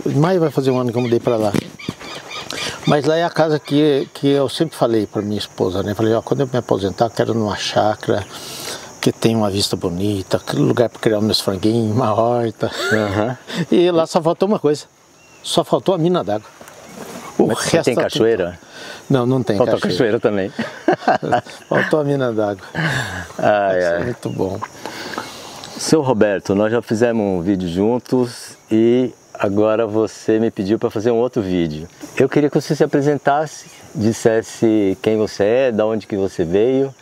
em maio vai fazer um ano que eu mudei para lá. Mas lá é a casa que eu sempre falei para minha esposa, né? Falei, ó, quando eu me aposentar, eu quero numa chácara que tem uma vista bonita, aquele lugar para criar meus franguinhos, uma horta. E lá só faltou uma coisa, só faltou a mina d'água. Mas tem cachoeira? Não, não tem cachoeira. Faltou cachoeira também. Faltou a mina d'água. É muito bom. Seu Roberto, nós já fizemos um vídeo juntos e agora você me pediu para fazer um outro vídeo. Eu queria que você se apresentasse, dissesse quem você é, de onde que você veio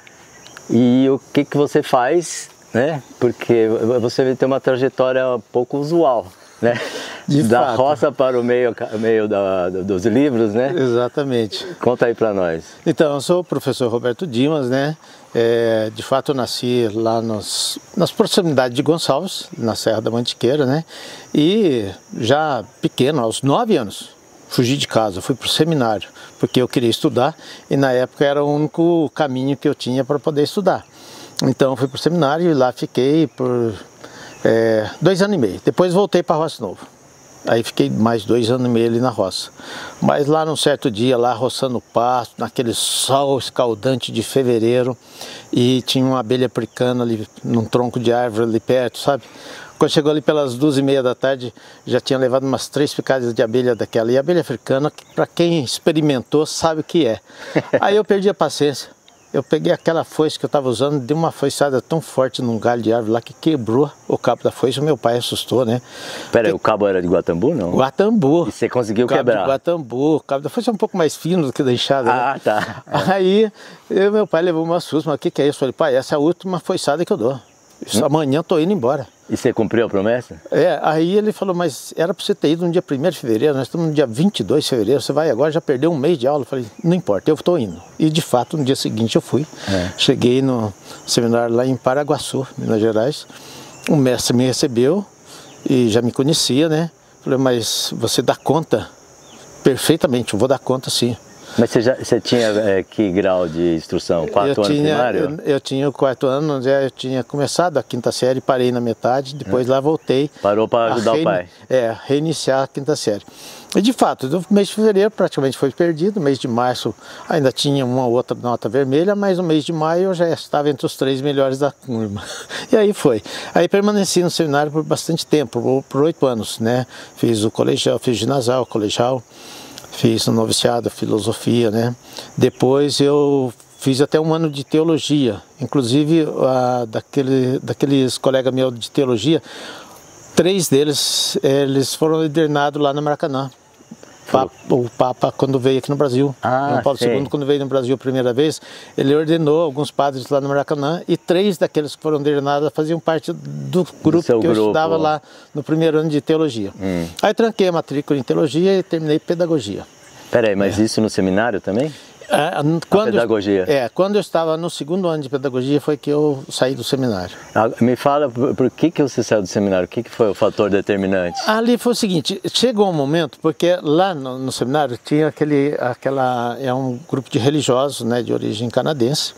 e o que você faz, né? Porque você tem uma trajetória pouco usual, né? Da roça para o meio dos livros, né? Exatamente. Conta aí para nós. Então, eu sou o professor Roberto Dimas, né? De fato, eu nasci lá nas proximidades de Gonçalves, na Serra da Mantiqueira, né? E já pequeno, aos 9 anos, fugi de casa, fui para o seminário, porque eu queria estudar e na época era o único caminho que eu tinha para poder estudar. Então, eu fui para o seminário e lá fiquei por 2 anos e meio. Depois voltei para Roça Novo. Aí fiquei mais 2 anos e meio ali na roça. Mas lá num certo dia, lá roçando pasto, naquele sol escaldante de fevereiro, e tinha uma abelha africana ali num tronco de árvore ali perto, sabe? Quando chegou ali pelas 2h30 da tarde, já tinha levado umas 3 picadas de abelha daquela. E a abelha africana, para quem experimentou, sabe o que é. Aí eu perdi a paciência. Eu peguei aquela foice que eu estava usando, dei uma foiçada tão forte num galho de árvore lá que quebrou o cabo da foice. O meu pai assustou, né? Peraí, o cabo era de Guatambu, não? Guatambu. E você conseguiu quebrar? De Guatambu. O cabo da foice é um pouco mais fino do que da enxada. Ah, né? Tá. Aí, meu pai levou uma susto, mas o que é isso? Eu falei, pai, essa é a última foiçada que eu dou. Amanhã eu tô indo embora. E você cumpriu a promessa? Aí ele falou, mas era para você ter ido no dia 1º de fevereiro, nós estamos no dia 22 de fevereiro, você vai agora, já perdeu um mês de aula. Eu falei, não importa, eu estou indo. E de fato, no dia seguinte eu fui. Cheguei no seminário lá em Paraguaçu, Minas Gerais. O mestre me recebeu e já me conhecia, né? Falei, mas você dá conta? Perfeitamente, eu vou dar conta sim. Mas você tinha que grau de instrução? 4 anos primário? Eu tinha o 4º ano, eu tinha começado a 5ª série, parei na metade, depois lá voltei. Parou para ajudar o pai? Reiniciar a 5ª série. E de fato, o mês de fevereiro praticamente foi perdido, o mês de março ainda tinha uma outra nota vermelha, mas no mês de maio eu já estava entre os 3 melhores da turma. E aí foi. Aí permaneci no seminário por bastante tempo, por 8 anos, né? Fiz o colegial, fiz ginasial, colegial. Fiz no noviciado, filosofia, né? Depois eu fiz até 1 ano de teologia. Inclusive, daqueles colegas meus de teologia, 3 deles, eles foram ordenados lá no Maracanã. O Papa, quando veio aqui no Brasil, João Paulo II, quando veio no Brasil a primeira vez, ele ordenou alguns padres lá no Maracanã e 3 daqueles que foram ordenados faziam parte do grupo que eu estudava lá no 1º ano de teologia. Aí tranquei a matrícula em teologia e terminei pedagogia. Peraí, mas isso no seminário também? Pedagogia? Quando eu estava no 2º ano de pedagogia foi que eu saí do seminário. Me fala, por que você saiu do seminário? O que foi o fator determinante? Ali foi o seguinte, chegou um momento, porque lá no seminário tinha um grupo de religiosos, né, de origem canadense.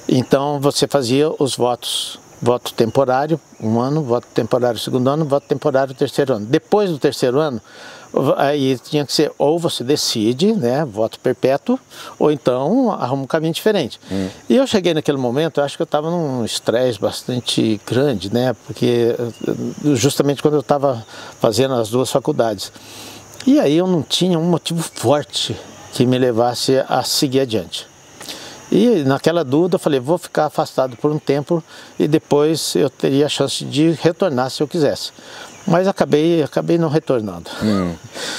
Então você fazia os votos. Voto temporário, 1 ano, voto temporário 2º ano, voto temporário 3º ano. Depois do 3º ano, aí tinha que ser, ou você decide, né, voto perpétuo, ou então arruma um caminho diferente. E eu cheguei naquele momento, eu acho que eu estava num estresse bastante grande, né, porque justamente quando eu estava fazendo as 2 faculdades. E aí eu não tinha um motivo forte que me levasse a seguir adiante. E naquela dúvida eu falei, vou ficar afastado por um tempo e depois eu teria a chance de retornar se eu quisesse. Mas acabei não retornando.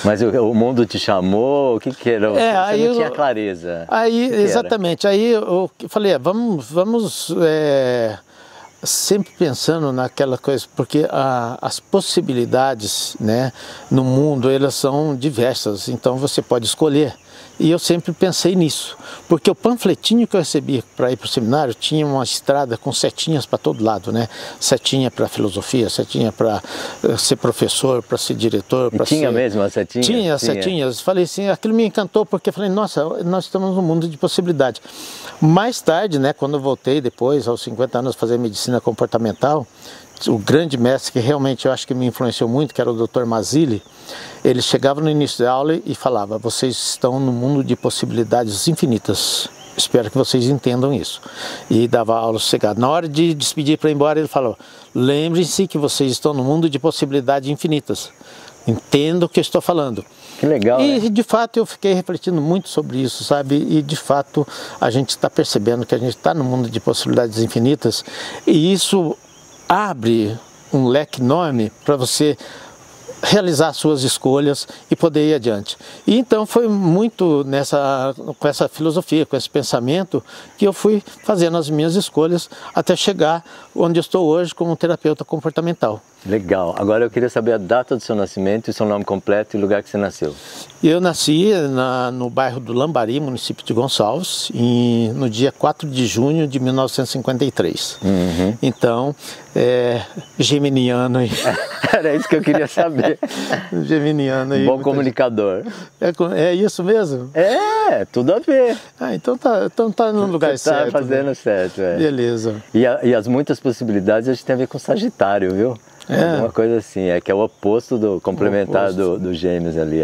Mas o mundo te chamou? O que era? Você não tinha clareza. Exatamente. Aí eu falei, vamos sempre pensando naquela coisa, porque as possibilidades, né, no mundo, elas são diversas, então você pode escolher. E eu sempre pensei nisso, porque o panfletinho que eu recebi para ir para o seminário tinha uma estrada com setinhas para todo lado, né? Setinha para filosofia, setinha para ser professor, para ser diretor. Tinha mesmo as setinhas? Tinha as setinhas. Falei assim, aquilo me encantou, porque falei, nossa, nós estamos num mundo de possibilidade. Mais tarde, né, quando eu voltei depois, aos 50 anos, fazer medicina comportamental, o grande mestre que realmente eu acho que me influenciou muito, que era o Dr. Mazzilli, ele chegava no início da aula e falava: vocês estão no mundo de possibilidades infinitas. Espero que vocês entendam isso. E dava aula sossegada. Na hora de despedir para ir embora, ele falou: lembrem-se que vocês estão no mundo de possibilidades infinitas. Entendo o que eu estou falando. Que legal, E né? de fato eu fiquei refletindo muito sobre isso, sabe? E de fato a gente está percebendo que a gente está no mundo de possibilidades infinitas. E isso abre um leque enorme para você realizar suas escolhas e poder ir adiante. E então foi muito com essa filosofia, com esse pensamento, que eu fui fazendo as minhas escolhas até chegar onde eu estou hoje como terapeuta comportamental. Legal. Agora eu queria saber a data do seu nascimento, o seu nome completo e o lugar que você nasceu. Eu nasci no bairro do Lambari, município de Gonçalves, no dia 4 de junho de 1953. Então, geminiano. Era isso que eu queria saber. Geminiano. Bom comunicador. É isso mesmo? É, tudo a ver. Ah, então tá no lugar certo. Tá fazendo certo, é. Beleza. E as muitas possibilidades a gente tem a ver com Sagitário, viu? Uma coisa assim, que é o oposto do complementar do Gêmeos ali,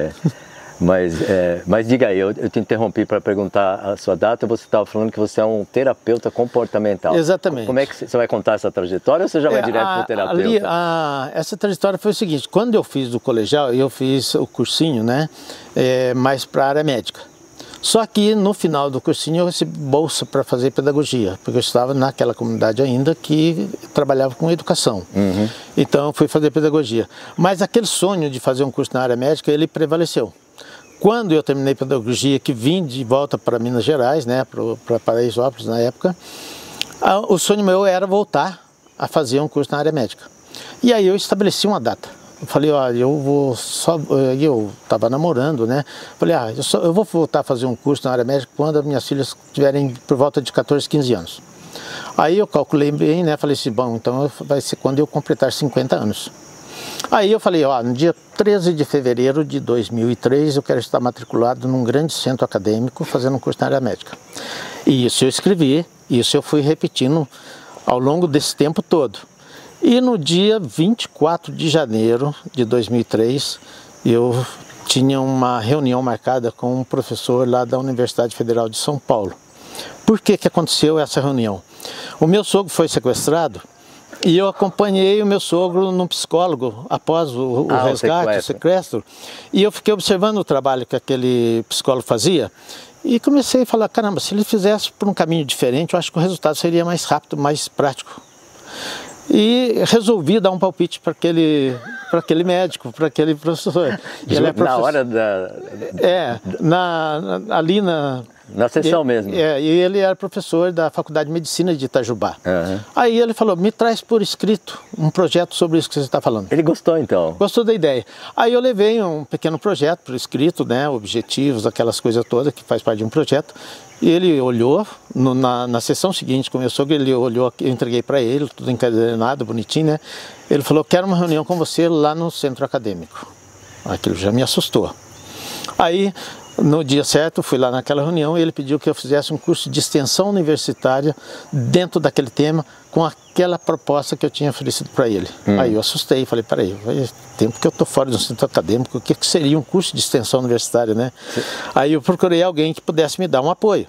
Mas diga aí, eu te interrompi para perguntar a sua data, você estava falando que você é um terapeuta comportamental. Exatamente. Como é que você vai contar essa trajetória ou você já vai direto para o terapeuta? Essa trajetória foi o seguinte: quando eu fiz o colegial, eu fiz o cursinho, né, mais para a área médica. Só que no final do cursinho eu recebi bolsa para fazer pedagogia, porque eu estava naquela comunidade ainda que trabalhava com educação. Então eu fui fazer pedagogia. Mas aquele sonho de fazer um curso na área médica, ele prevaleceu. Quando eu terminei pedagogia, que vim de volta para Minas Gerais, né, para Paraisópolis na época, o sonho meu era voltar a fazer um curso na área médica. E aí eu estabeleci uma data. Eu falei: olha, eu estava namorando, né? Falei: eu vou voltar a fazer um curso na área médica quando as minhas filhas tiverem por volta de 14, 15 anos. Aí eu calculei bem, né? Falei assim: bom, então vai ser quando eu completar 50 anos. Aí eu falei: no dia 13 de fevereiro de 2003 eu quero estar matriculado num grande centro acadêmico fazendo um curso na área médica. E isso eu escrevi, isso eu fui repetindo ao longo desse tempo todo. E no dia 24 de janeiro de 2003, eu tinha uma reunião marcada com um professor lá da Universidade Federal de São Paulo. Por que aconteceu essa reunião? O meu sogro foi sequestrado e eu acompanhei o meu sogro num psicólogo após o resgate, o sequestro. E eu fiquei observando o trabalho que aquele psicólogo fazia e comecei a falar: caramba, se ele fizesse por um caminho diferente, eu acho que o resultado seria mais rápido, mais prático. E resolvi dar um palpite para aquele médico, para aquele professor. Ele é professor. Na hora da... ali na sessão mesmo. E ele era professor da Faculdade de Medicina de Itajubá. Aí ele falou: me traz por escrito um projeto sobre isso que você está falando. Ele gostou então? Gostou da ideia. Aí eu levei um pequeno projeto por escrito, né, objetivos, aquelas coisas todas que faz parte de um projeto. E ele olhou, na sessão seguinte com o meu sogro, ele olhou, eu entreguei para ele, tudo encadenado, bonitinho, né? Ele falou: quero uma reunião com você lá no centro acadêmico. Aquilo já me assustou. Aí, no dia certo, fui lá naquela reunião e ele pediu que eu fizesse um curso de extensão universitária dentro daquele tema, com aquela proposta que eu tinha oferecido para ele. Aí eu assustei, falei: peraí, faz tempo que eu estou fora do centro acadêmico, o que seria um curso de extensão universitária, né? Aí eu procurei alguém que pudesse me dar um apoio.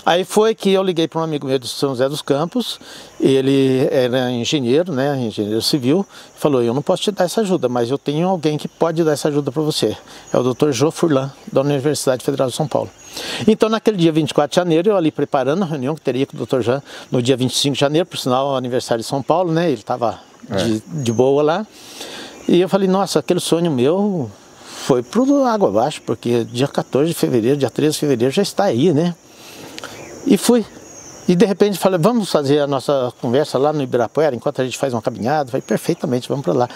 Aí foi que eu liguei para um amigo meu de São José dos Campos, ele era engenheiro, né, engenheiro civil, falou: eu não posso te dar essa ajuda, mas eu tenho alguém que pode dar essa ajuda para você. É o Dr. Jô Furlan, da Universidade Federal de São Paulo. Então naquele dia 24 de janeiro, eu ali preparando a reunião que teria com o Dr. Jean, no dia 25 de janeiro, por sinal, o aniversário de São Paulo, né, ele estava de boa lá. E eu falei: nossa, aquele sonho meu foi pro água abaixo, porque dia 14 de fevereiro, dia 13 de fevereiro já está aí, né? E fui. E de repente falei: vamos fazer a nossa conversa lá no Ibirapuera, enquanto a gente faz uma caminhada. Falei: perfeitamente, vamos para lá.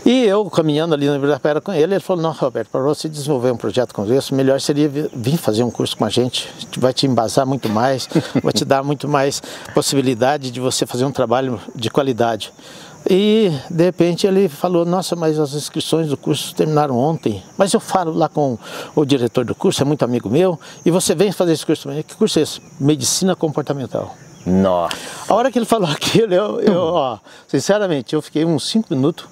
E eu caminhando ali no Ibirapuera com ele, ele falou: não, Roberto, para você desenvolver um projeto como esse, melhor seria vir fazer um curso com a gente. Vai te embasar muito mais, vai te dar muito mais possibilidade de você fazer um trabalho de qualidade. E de repente ele falou: nossa, mas as inscrições do curso terminaram ontem, mas eu falo lá com o diretor do curso, é muito amigo meu, e você vem fazer esse curso também. Que curso é esse? Medicina comportamental. Nossa! A hora que ele falou aquilo, ó, sinceramente, eu fiquei uns 5 minutos,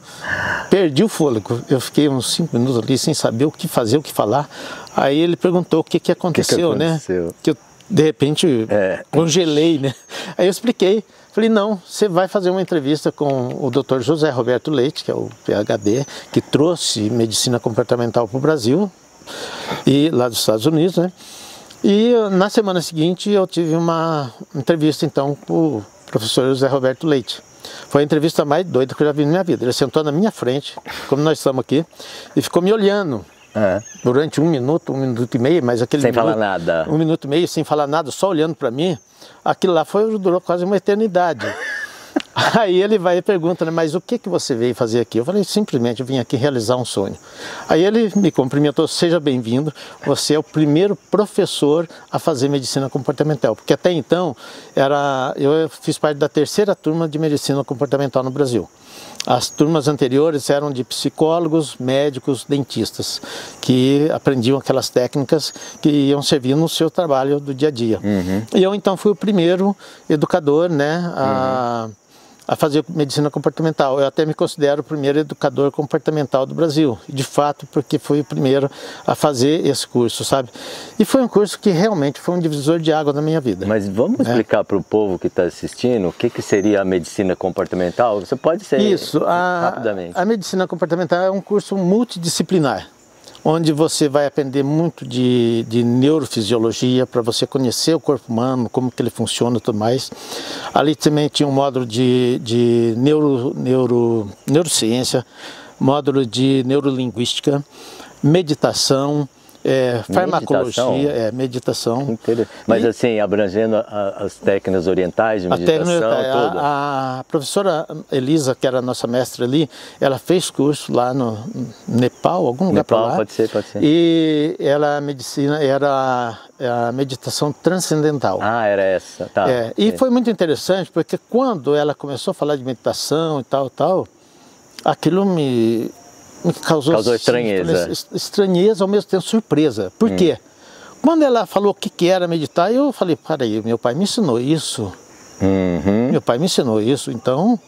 perdi o fôlego. Eu fiquei uns 5 minutos ali sem saber o que fazer, o que falar. Aí ele perguntou o que aconteceu, né? Que eu, de repente, congelei, né? Aí eu expliquei. Falei, não, você vai fazer uma entrevista com o Dr. José Roberto Leite, que é o PhD, que trouxe medicina comportamental para o Brasil, e lá dos Estados Unidos, né? E na semana seguinte eu tive uma entrevista então com o professor José Roberto Leite. Foi a entrevista mais doida que eu já vi na minha vida. Ele sentou na minha frente, como nós estamos aqui, e ficou me olhando durante 1 minuto, 1 minuto e meio, mas aquele sem falar nada. 1 minuto e meio, sem falar nada, só olhando para mim. Aquilo lá durou quase uma eternidade. Aí ele vai e pergunta, né, mas o que você veio fazer aqui? Eu falei, simplesmente eu vim aqui realizar um sonho. Aí ele me cumprimentou, seja bem-vindo, você é o primeiro professor a fazer medicina comportamental. Porque até então, eu fiz parte da 3ª turma de medicina comportamental no Brasil. As turmas anteriores eram de psicólogos, médicos, dentistas, que aprendiam aquelas técnicas que iam servir no seu trabalho do dia a dia. E eu então fui o primeiro educador, né, a fazer medicina comportamental. Eu até me considero o primeiro educador comportamental do Brasil, de fato, porque fui o primeiro a fazer esse curso, sabe? E foi um curso que realmente foi um divisor de água na minha vida. Mas vamos explicar para o povo que está assistindo o que seria a medicina comportamental? Você pode ser rapidamente. A medicina comportamental é um curso multidisciplinar, onde você vai aprender muito de neurofisiologia, para você conhecer o corpo humano, como que ele funciona e tudo mais. Ali também tinha um módulo de neurociência, módulo de neurolinguística, meditação, farmacologia, meditação. Mas assim, abrangendo as técnicas orientais de meditação, toda. A professora Elisa, que era a nossa mestra ali, ela fez curso lá no Nepal, algum lugar para lá. Pode ser. E ela, era a meditação transcendental. Ah, era essa, tá. E foi muito interessante, porque quando ela começou a falar de meditação e tal, aquilo me causou estranheza. Estranheza, ao mesmo tempo surpresa. Por quê? Quando ela falou o que era meditar, eu falei, peraí, meu pai me ensinou isso. Meu pai me ensinou isso, então...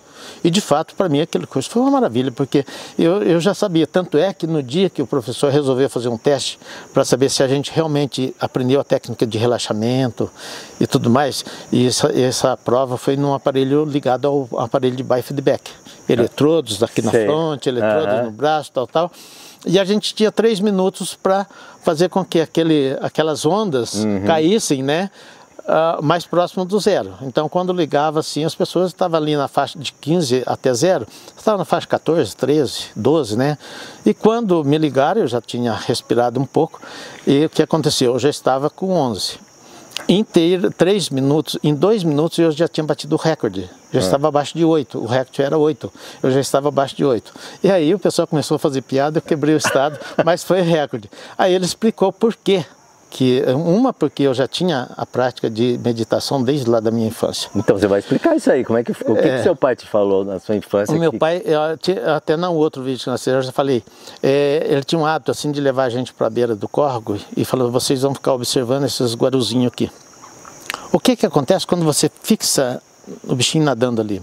E de fato, para mim, aquele curso foi uma maravilha, porque eu já sabia. Tanto é que no dia que o professor resolveu fazer um teste para saber se a gente realmente aprendeu a técnica de relaxamento e tudo mais, e essa prova foi num aparelho ligado ao aparelho de biofeedback. Eletrodos aqui na fronte, eletrodos no braço, tal. E a gente tinha 3 minutos para fazer com que aquelas ondas caíssem, né? Mais próximo do zero. Então, quando ligava assim, as pessoas estavam ali na faixa de 15 até 0, estavam na faixa 14, 13, 12, né? E quando me ligaram, eu já tinha respirado um pouco, e o que aconteceu? Eu já estava com 11. Em 3 minutos, em 2 minutos eu já tinha batido o recorde. Já estava abaixo de 8, o recorde era 8, eu já estava abaixo de 8. E aí o pessoal começou a fazer piada, eu quebrei o estado, mas foi recorde. Aí ele explicou por quê. Porque eu já tinha a prática de meditação desde lá da minha infância. Então você vai explicar isso aí, o que seu pai te falou na sua infância? O meu pai, até no outro vídeo que nós fizemos, eu já falei, ele tinha um hábito assim de levar a gente para a beira do córrego e falou, vocês vão ficar observando esses guaruzinhos aqui. O que acontece quando você fixa o bichinho nadando ali?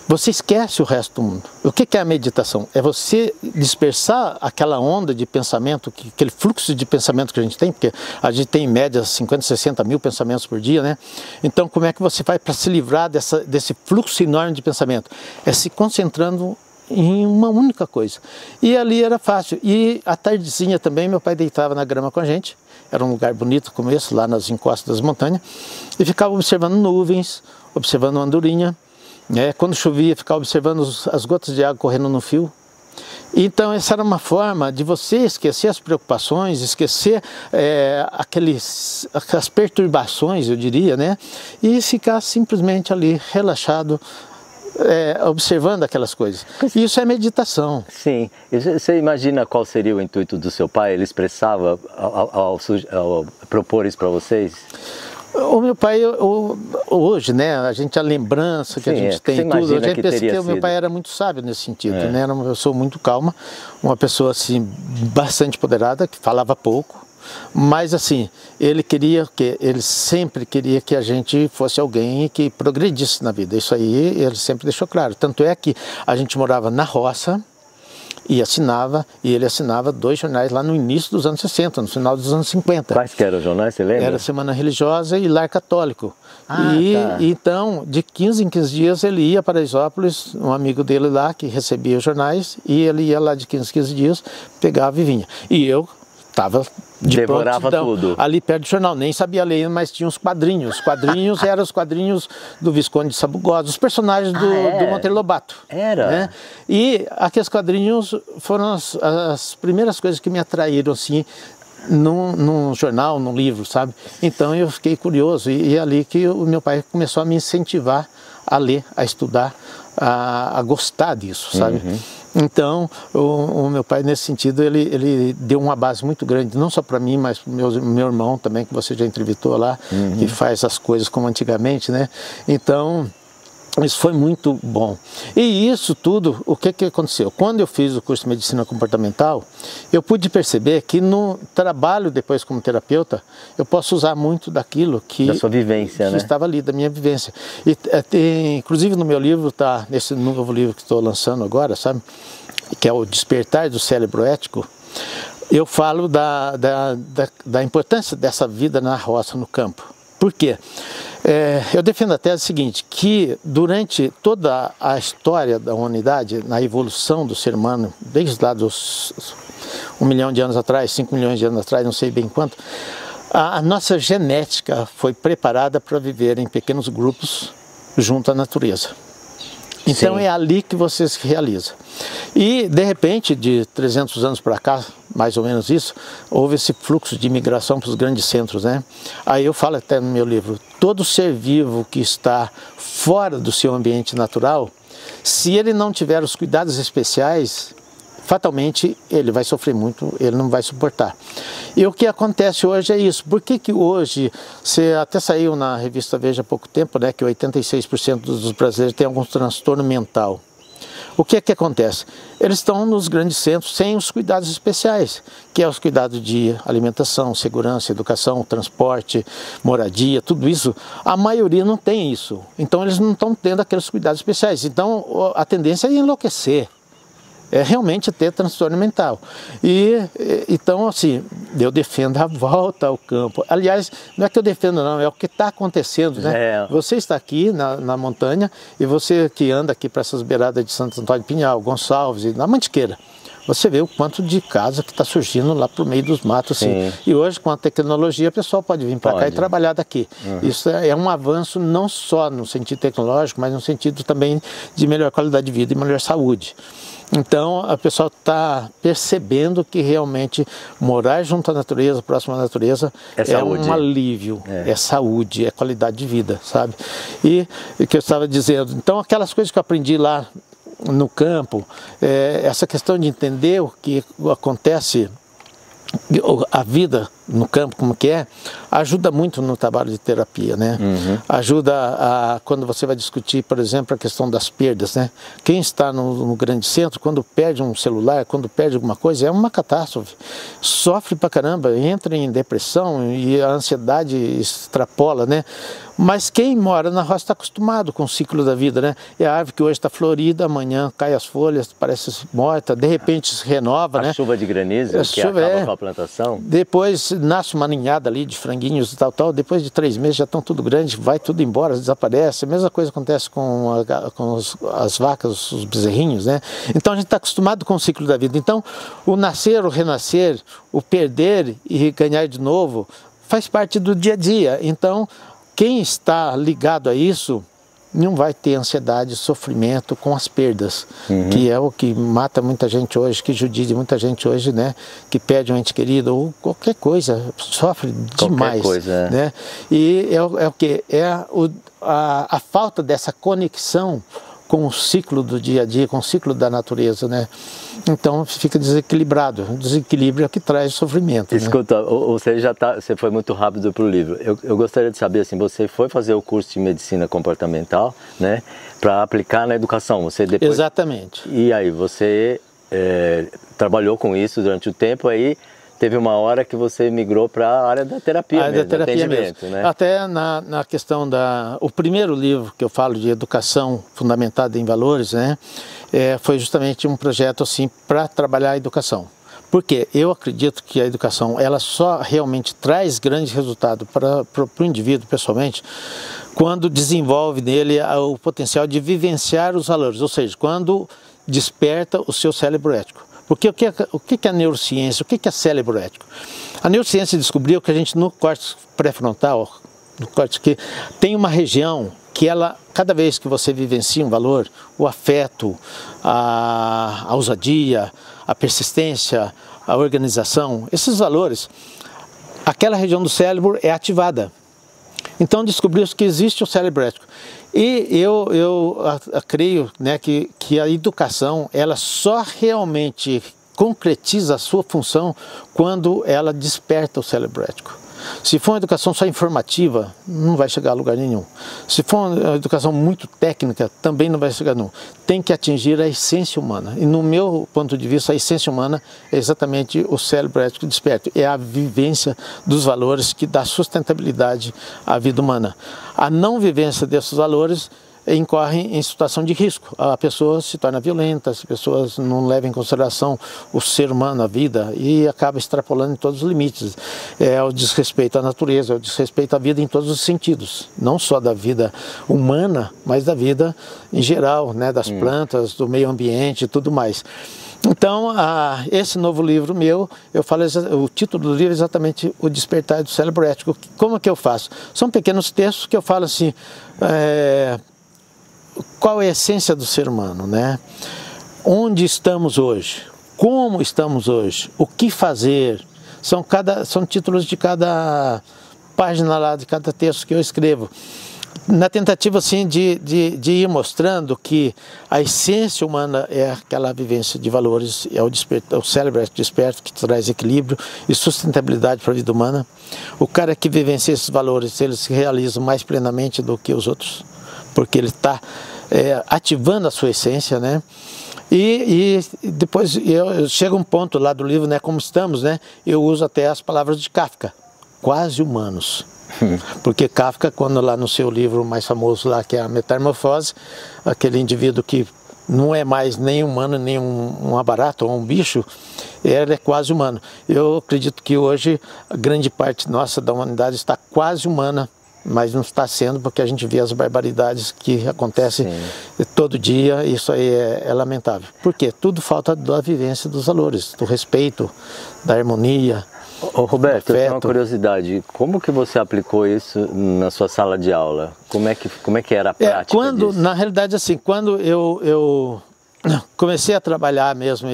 Você esquece o resto do mundo. O que é a meditação? É você dispersar aquela onda de pensamento, aquele fluxo de pensamento que a gente tem, porque a gente tem em média 50, 60 mil pensamentos por dia, né? Então, como é que você faz para se livrar desse fluxo enorme de pensamento? É se concentrando em uma única coisa. E ali era fácil. E à tardezinha também, meu pai deitava na grama com a gente. Era um lugar bonito como esse, lá nas encostas das montanhas. E ficava observando nuvens, observando uma andorinha. Quando chovia, ficava observando as gotas de água correndo no fio. Então essa era uma forma de você esquecer as preocupações, esquecer aquelas perturbações, eu diria, né? E ficar simplesmente ali relaxado, observando aquelas coisas. Isso é meditação. Sim. Você imagina qual seria o intuito do seu pai? Ele expressava ao propor isso para vocês? O meu pai, hoje, né, a lembrança que a gente tem tudo, a gente pensa que o meu pai era muito sábio nesse sentido, né, era uma pessoa muito calma, uma pessoa assim, bastante empoderada, que falava pouco, mas assim, ele sempre queria que a gente fosse alguém que progredisse na vida. Isso aí ele sempre deixou claro. Tanto é que a gente morava na roça e ele assinava 2 jornais lá no início dos anos 60, no final dos anos 50. Quais que eram os jornais, você lembra? Era Semana Religiosa e Lar Católico. Então, de 15 em 15 dias ele ia para Paraisópolis, um amigo dele lá que recebia os jornais, e ele ia lá de 15 em 15 dias, pegava e vinha. E eu estava de devorava prontidão, tudo. ali perto do jornal, nem sabia ler, mas tinha os quadrinhos. Os quadrinhos eram os quadrinhos do Visconde de Sabugosa, os personagens do Monteiro Lobato. Era? Né? E aqueles quadrinhos foram as primeiras coisas que me atraíram, assim, num jornal, num livro, sabe? Então eu fiquei curioso, e é ali que o meu pai começou a me incentivar a ler, a estudar, a gostar disso, sabe? Então, o meu pai, nesse sentido, ele deu uma base muito grande, não só para mim, mas para o meu irmão também, que você já entrevistou lá, que faz as coisas como antigamente, né? Então, isso foi muito bom. E isso tudo, o que aconteceu? Quando eu fiz o curso de Medicina Comportamental, eu pude perceber que no trabalho depois como terapeuta, eu posso usar muito daquilo que... Da sua vivência, né? Estava ali, da minha vivência. E inclusive no meu livro, nesse novo livro que estou lançando agora, sabe? Que é o Despertar do Cérebro Ético, eu falo da importância dessa vida na roça, no campo. Por quê? Eu defendo a tese seguinte, que durante toda a história da humanidade, na evolução do ser humano, desde lá dos 1 milhão de anos atrás, 5 milhões de anos atrás, não sei bem quanto, a nossa genética foi preparada para viver em pequenos grupos junto à natureza. Então é ali que você se realiza. E de repente, de 300 anos para cá, mais ou menos isso, houve esse fluxo de imigração para os grandes centros, né? Aí eu falo até no meu livro, todo ser vivo que está fora do seu ambiente natural, se ele não tiver os cuidados especiais, fatalmente ele vai sofrer muito, ele não vai suportar. E o que acontece hoje é isso. Por que hoje, você até saiu na revista Veja há pouco tempo, né, que 86% dos brasileiros têm algum transtorno mental. O que acontece? Eles estão nos grandes centros sem os cuidados especiais, que é os cuidados de alimentação, segurança, educação, transporte, moradia, tudo isso. A maioria não tem isso. Então eles não estão tendo aqueles cuidados especiais. Então a tendência é enlouquecer. É realmente ter transtorno mental. Então, assim, eu defendo a volta ao campo. Aliás, não é que eu defendo não, é o que está acontecendo, né? Você está aqui na montanha e você que anda aqui para essas beiradas de Santo Antônio de Pinhal, Gonçalves e na Mantiqueira, você vê o quanto de casa que está surgindo lá para o meio dos matos. Assim. E hoje, com a tecnologia, o pessoal pode vir para cá e trabalhar daqui. Isso é um avanço não só no sentido tecnológico, mas no sentido também de melhor qualidade de vida e melhor saúde. Então, a pessoa está percebendo que realmente morar junto à natureza, próximo à natureza, é um alívio, é saúde, é qualidade de vida, sabe? E o que eu estava dizendo, então aquelas coisas que eu aprendi lá no campo, essa questão de entender o que acontece, a vida no campo como que é, ajuda muito no trabalho de terapia, né? Ajuda quando você vai discutir, por exemplo, a questão das perdas, né? Quem está no grande centro, quando perde um celular, quando perde alguma coisa, é uma catástrofe. Sofre pra caramba, entra em depressão e a ansiedade extrapola, né? Mas quem mora na roça está acostumado com o ciclo da vida, né? É a árvore que hoje está florida, amanhã cai as folhas, parece morta, de repente se renova, né? A chuva de granizo que acaba com a plantação. Depois nasce uma ninhada ali de franguinhos e tal, depois de 3 meses já estão tudo grande, vai tudo embora, desaparece. A mesma coisa acontece com as vacas, os bezerrinhos, né? Então a gente está acostumado com o ciclo da vida. Então o nascer, o renascer, o perder e ganhar de novo faz parte do dia a dia. Então quem está ligado a isso não vai ter ansiedade, sofrimento com as perdas, que é o que mata muita gente hoje, que judia muita gente hoje, né? Que perde um ente querido ou qualquer coisa, sofre demais, né? E é o que? É a falta dessa conexão com o ciclo do dia a dia, com o ciclo da natureza, né? Então fica desequilibrado. O desequilíbrio é o que traz sofrimento. Escuta, né? Você foi muito rápido para o livro. Eu gostaria de saber, assim, você foi fazer o curso de medicina comportamental, né? Para aplicar na educação. Você depois... Exatamente. E aí, você trabalhou com isso durante o tempo, aí teve uma hora que você migrou para a área da terapia mesmo, da terapia atendimento, mesmo. né? Até na questão o primeiro livro que eu falo de educação fundamentada em valores, né, foi justamente um projeto assim para trabalhar a educação. Porque eu acredito que a educação ela só realmente traz grande resultado para o indivíduo pessoalmente quando desenvolve nele o potencial de vivenciar os valores, ou seja, quando desperta o seu cérebro ético. Porque o que é a neurociência, o que é cérebro ético? A neurociência descobriu que a gente no córtex pré-frontal, no córtex que tem uma região que ela, cada vez que você vivencia um valor, o afeto, a ousadia, a persistência, a organização, esses valores, aquela região do cérebro é ativada. Então descobriu-se que existe o cérebro ético. E eu creio, né, que a educação ela só realmente concretiza a sua função quando ela desperta o cérebro ético. Se for uma educação só informativa, não vai chegar a lugar nenhum. Se for uma educação muito técnica, também não vai chegar a nenhum. Tem que atingir a essência humana. E no meu ponto de vista, a essência humana é exatamente o cérebro ético desperto. É a vivência dos valores que dá sustentabilidade à vida humana. A não vivência desses valores incorre em situação de risco. A pessoa se torna violenta, as pessoas não levam em consideração o ser humano, a vida, e acaba extrapolando em todos os limites. É o desrespeito à natureza, é o desrespeito à vida em todos os sentidos. Não só da vida humana, mas da vida em geral, né, das plantas, do meio ambiente e tudo mais. Então, esse novo livro meu, eu falo, o título do livro é exatamente O Despertar do Cérebro Ético. Como é que eu faço? São pequenos textos que eu falo assim, qual é a essência do ser humano, né? Onde estamos hoje? Como estamos hoje? O que fazer? São títulos de cada página lá, de cada texto que eu escrevo. Na tentativa assim de ir mostrando que a essência humana é aquela vivência de valores, é o cérebro desperto que traz equilíbrio e sustentabilidade para a vida humana. O cara que vivencia esses valores, ele se realiza mais plenamente do que os outros, porque ele está ativando a sua essência, né? E depois chega um ponto lá do livro, né? Como estamos, né? Eu uso até as palavras de Kafka, quase humanos. Porque Kafka, quando lá no seu livro mais famoso lá, que é a Metamorfose, aquele indivíduo que não é mais nem humano, nem uma barata ou um bicho, ele é quase humano. Eu acredito que hoje a grande parte nossa da humanidade está quase humana, mas não está sendo, porque a gente vê as barbaridades que acontecem todo dia, e isso aí é lamentável. Por quê? Tudo falta da vivência dos valores, do respeito, da harmonia. Ô Roberto, eu tenho uma curiosidade, como que você aplicou isso na sua sala de aula? Como é que era a prática disso? Na realidade, assim, quando eu comecei a trabalhar mesmo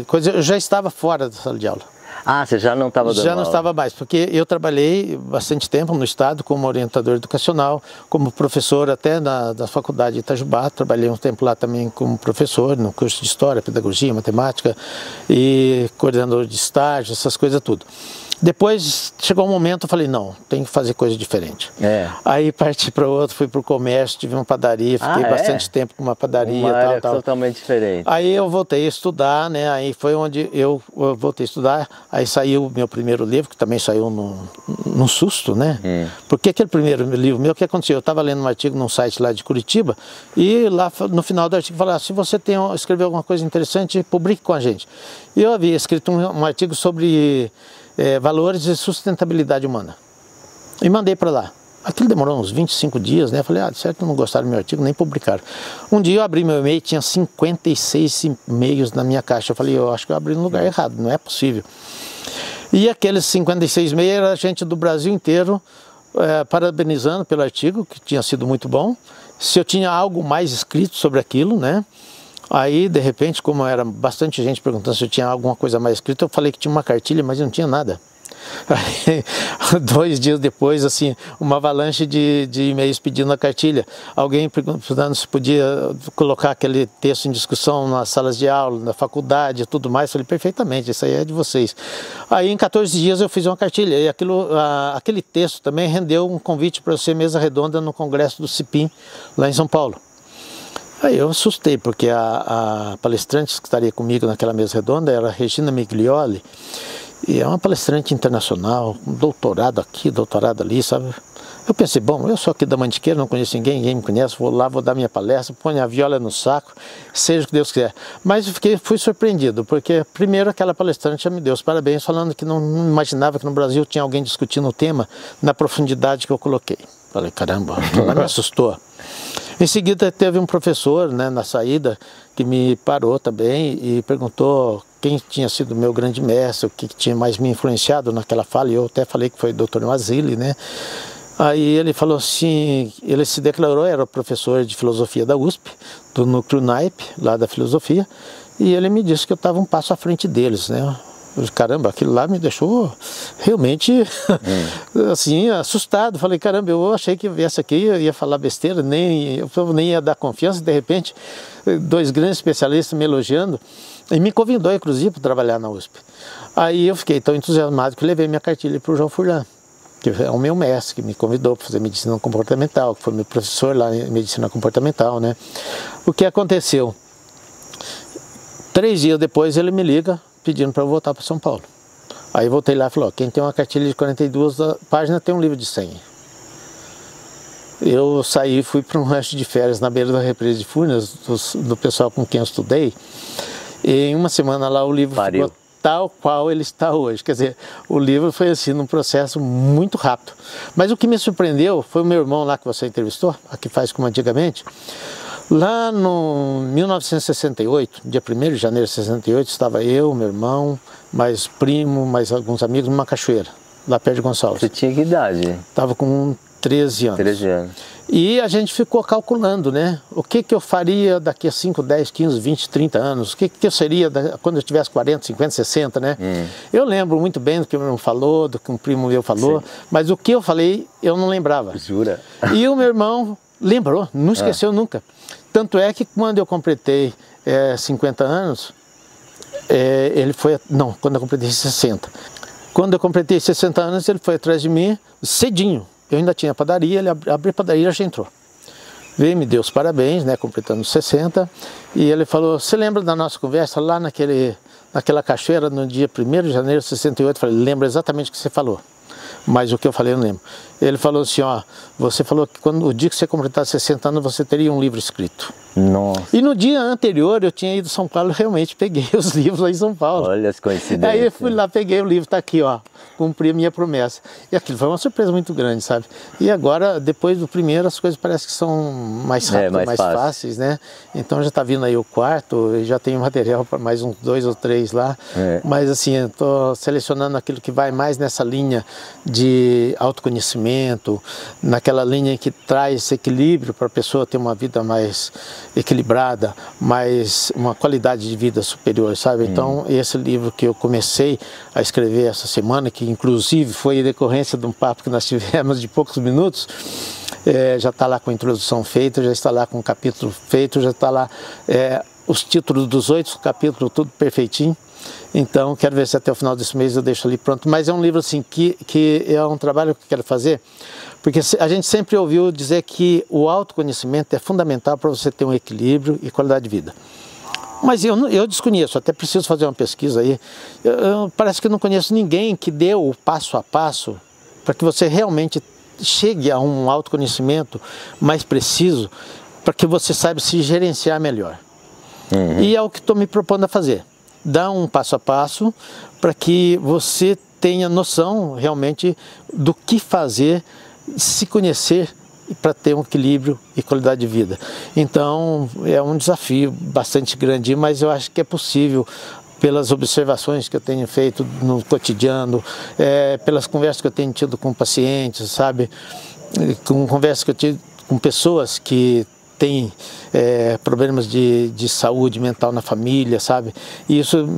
coisa, eu já estava fora da sala de aula. Ah, você já não estava dando Já não aula. estava mais, porque eu trabalhei bastante tempo no estado como orientador educacional, como professor até da faculdade de Itajubá. Trabalhei um tempo lá também como professor, no curso de História, Pedagogia, Matemática e coordenador de estágio, essas coisas tudo. Depois chegou um momento, eu falei, não, tem que fazer coisa diferente. Aí parti para outro, fui para o comércio, tive uma padaria, fiquei bastante tempo com uma padaria. Uma área totalmente diferente. Aí eu voltei a estudar, né? Aí foi onde eu voltei a estudar, aí saiu o meu primeiro livro, que também saiu num susto, né? Porque aquele primeiro livro meu, o que aconteceu? Eu estava lendo um artigo num site lá de Curitiba, e lá no final do artigo falava, se você escreveu alguma coisa interessante, publique com a gente. E eu havia escrito um artigo sobre valores e sustentabilidade humana. E mandei para lá. Aquilo demorou uns 25 dias, né? Falei, de certo, não gostaram do meu artigo, nem publicaram. Um dia eu abri meu e-mail, tinha 56 e-mails na minha caixa. Eu falei, eu acho que eu abri no lugar errado, não é possível. E aqueles 56 e-mails era gente do Brasil inteiro parabenizando pelo artigo, que tinha sido muito bom. Se eu tinha algo mais escrito sobre aquilo, né? Aí, de repente, como era bastante gente perguntando se eu tinha alguma coisa mais escrita, eu falei que tinha uma cartilha, mas eu não tinha nada. Aí, 2 dias depois, assim, uma avalanche de e-mails pedindo a cartilha. Alguém perguntando se podia colocar aquele texto em discussão nas salas de aula, na faculdade e tudo mais. Eu falei, perfeitamente, isso aí é de vocês. Aí, em 14 dias, eu fiz uma cartilha. E aquele texto também rendeu um convite para eu ser mesa redonda no congresso do CIPIM, lá em São Paulo. Aí eu assustei, porque a palestrante que estaria comigo naquela mesa redonda era a Regina Miglioli, E é uma palestrante internacional, um doutorado aqui, doutorado ali, sabe? Eu pensei, bom, eu sou aqui da Mantiqueira, não conheço ninguém, ninguém me conhece, vou lá, vou dar minha palestra, ponho a viola no saco, seja o que Deus quiser. Mas eu fui surpreendido, porque primeiro aquela palestrante já me deu os parabéns, falando que não imaginava que no Brasil tinha alguém discutindo o tema na profundidade que eu coloquei. Falei, caramba, ela me assustou. Em seguida teve um professor, né, na saída, que me parou também e perguntou quem tinha sido meu grande mestre, o que tinha mais me influenciado naquela fala, e eu até falei que foi o Dr. Mazili, né? Aí ele falou assim, ele se declarou, era professor de filosofia da USP, do núcleo naipe, lá da filosofia, e ele me disse que eu estava um passo à frente deles, né? Caramba, aquilo lá me deixou realmente assim, assustado. Falei, caramba, eu achei que viesse aqui, eu ia falar besteira, eu nem ia dar confiança, de repente, dois grandes especialistas me elogiando, e me convidou, inclusive, para trabalhar na USP. Aí eu fiquei tão entusiasmado que levei minha cartilha para o João Furlan, que é o meu mestre, que me convidou para fazer medicina comportamental, que foi meu professor lá em medicina comportamental, né? O que aconteceu? 3 dias depois ele me liga pedindo para eu voltar para São Paulo. Aí eu voltei lá e falou, quem tem uma cartilha de 42 páginas tem um livro de 100. Eu saí e fui para um rancho de férias na beira da represa de Furnas, do pessoal com quem eu estudei, e em uma semana lá o livro ficou tal qual ele está hoje. Quer dizer, o livro foi assim, num processo muito rápido. Mas o que me surpreendeu foi o meu irmão lá que você entrevistou, a que faz como antigamente. Lá no 1968, dia 1º de janeiro de 68, estava eu, meu irmão, mais primo, mais alguns amigos, numa cachoeira, lá perto de Gonçalves. Você tinha que idade? Estava com 13 anos. 13 anos. E a gente ficou calculando, né? O que eu faria daqui a 5, 10, 15, 20, 30 anos? O que eu seria quando eu tivesse 40, 50, 60, né? Eu lembro muito bem do que o meu irmão falou, do que um primo meu falou, mas o que eu falei eu não lembrava. Jura? E o meu irmão lembrou, não esqueceu nunca. Tanto é que quando eu completei 50 anos, ele foi... Não, quando eu completei 60. Quando eu completei 60 anos, ele foi atrás de mim cedinho. Eu ainda tinha padaria, ele abriu a padaria e já entrou. Veio, me deu os parabéns, né, completando 60. E ele falou, você lembra da nossa conversa lá naquela cachoeira no dia 1º de janeiro de 68? Eu falei, lembro exatamente o que você falou. Mas o que eu falei eu não lembro. Ele falou assim, ó, você falou que o dia que você completar 60 anos você teria um livro escrito. Nossa. E no dia anterior eu tinha ido a São Paulo, realmente peguei os livros lá em São Paulo. Olha as coincidências. Aí eu fui lá, peguei o livro, tá aqui, ó, cumpri a minha promessa. E aquilo foi uma surpresa muito grande, sabe? E agora, depois do primeiro, as coisas parecem que são mais rápidas, mais fáceis, né? Então já tá vindo aí o quarto, já tenho material para mais uns 2 ou 3 lá. Mas assim, eu tô selecionando aquilo que vai mais nessa linha de autoconhecimento, naquela linha que traz esse equilíbrio para a pessoa ter uma vida mais equilibrada, mais uma qualidade de vida superior, sabe? Então, esse livro que eu comecei a escrever essa semana, que inclusive foi em decorrência de um papo que nós tivemos de poucos minutos, já está lá com a introdução feita, já está lá com o capítulo feito, já está lá os títulos dos 8 capítulos, tudo perfeitinho. Então, quero ver se até o final desse mês eu deixo ali pronto. Mas é um livro assim que é um trabalho que eu quero fazer, porque a gente sempre ouviu dizer que o autoconhecimento é fundamental para você ter um equilíbrio e qualidade de vida. Mas eu desconheço, até preciso fazer uma pesquisa aí. Parece que eu não conheço ninguém que deu o passo a passo para que você realmente chegue a um autoconhecimento mais preciso, para que você saiba se gerenciar melhor. E é o que estou me propondo a fazer. Dar um passo a passo para que você tenha noção realmente do que fazer, se conhecer para ter um equilíbrio e qualidade de vida. Então é um desafio bastante grande, mas eu acho que é possível pelas observações que eu tenho feito no cotidiano, pelas conversas que eu tenho tido com pacientes, sabe? Com conversas que eu tive com pessoas que tem problemas de saúde mental na família, sabe? E isso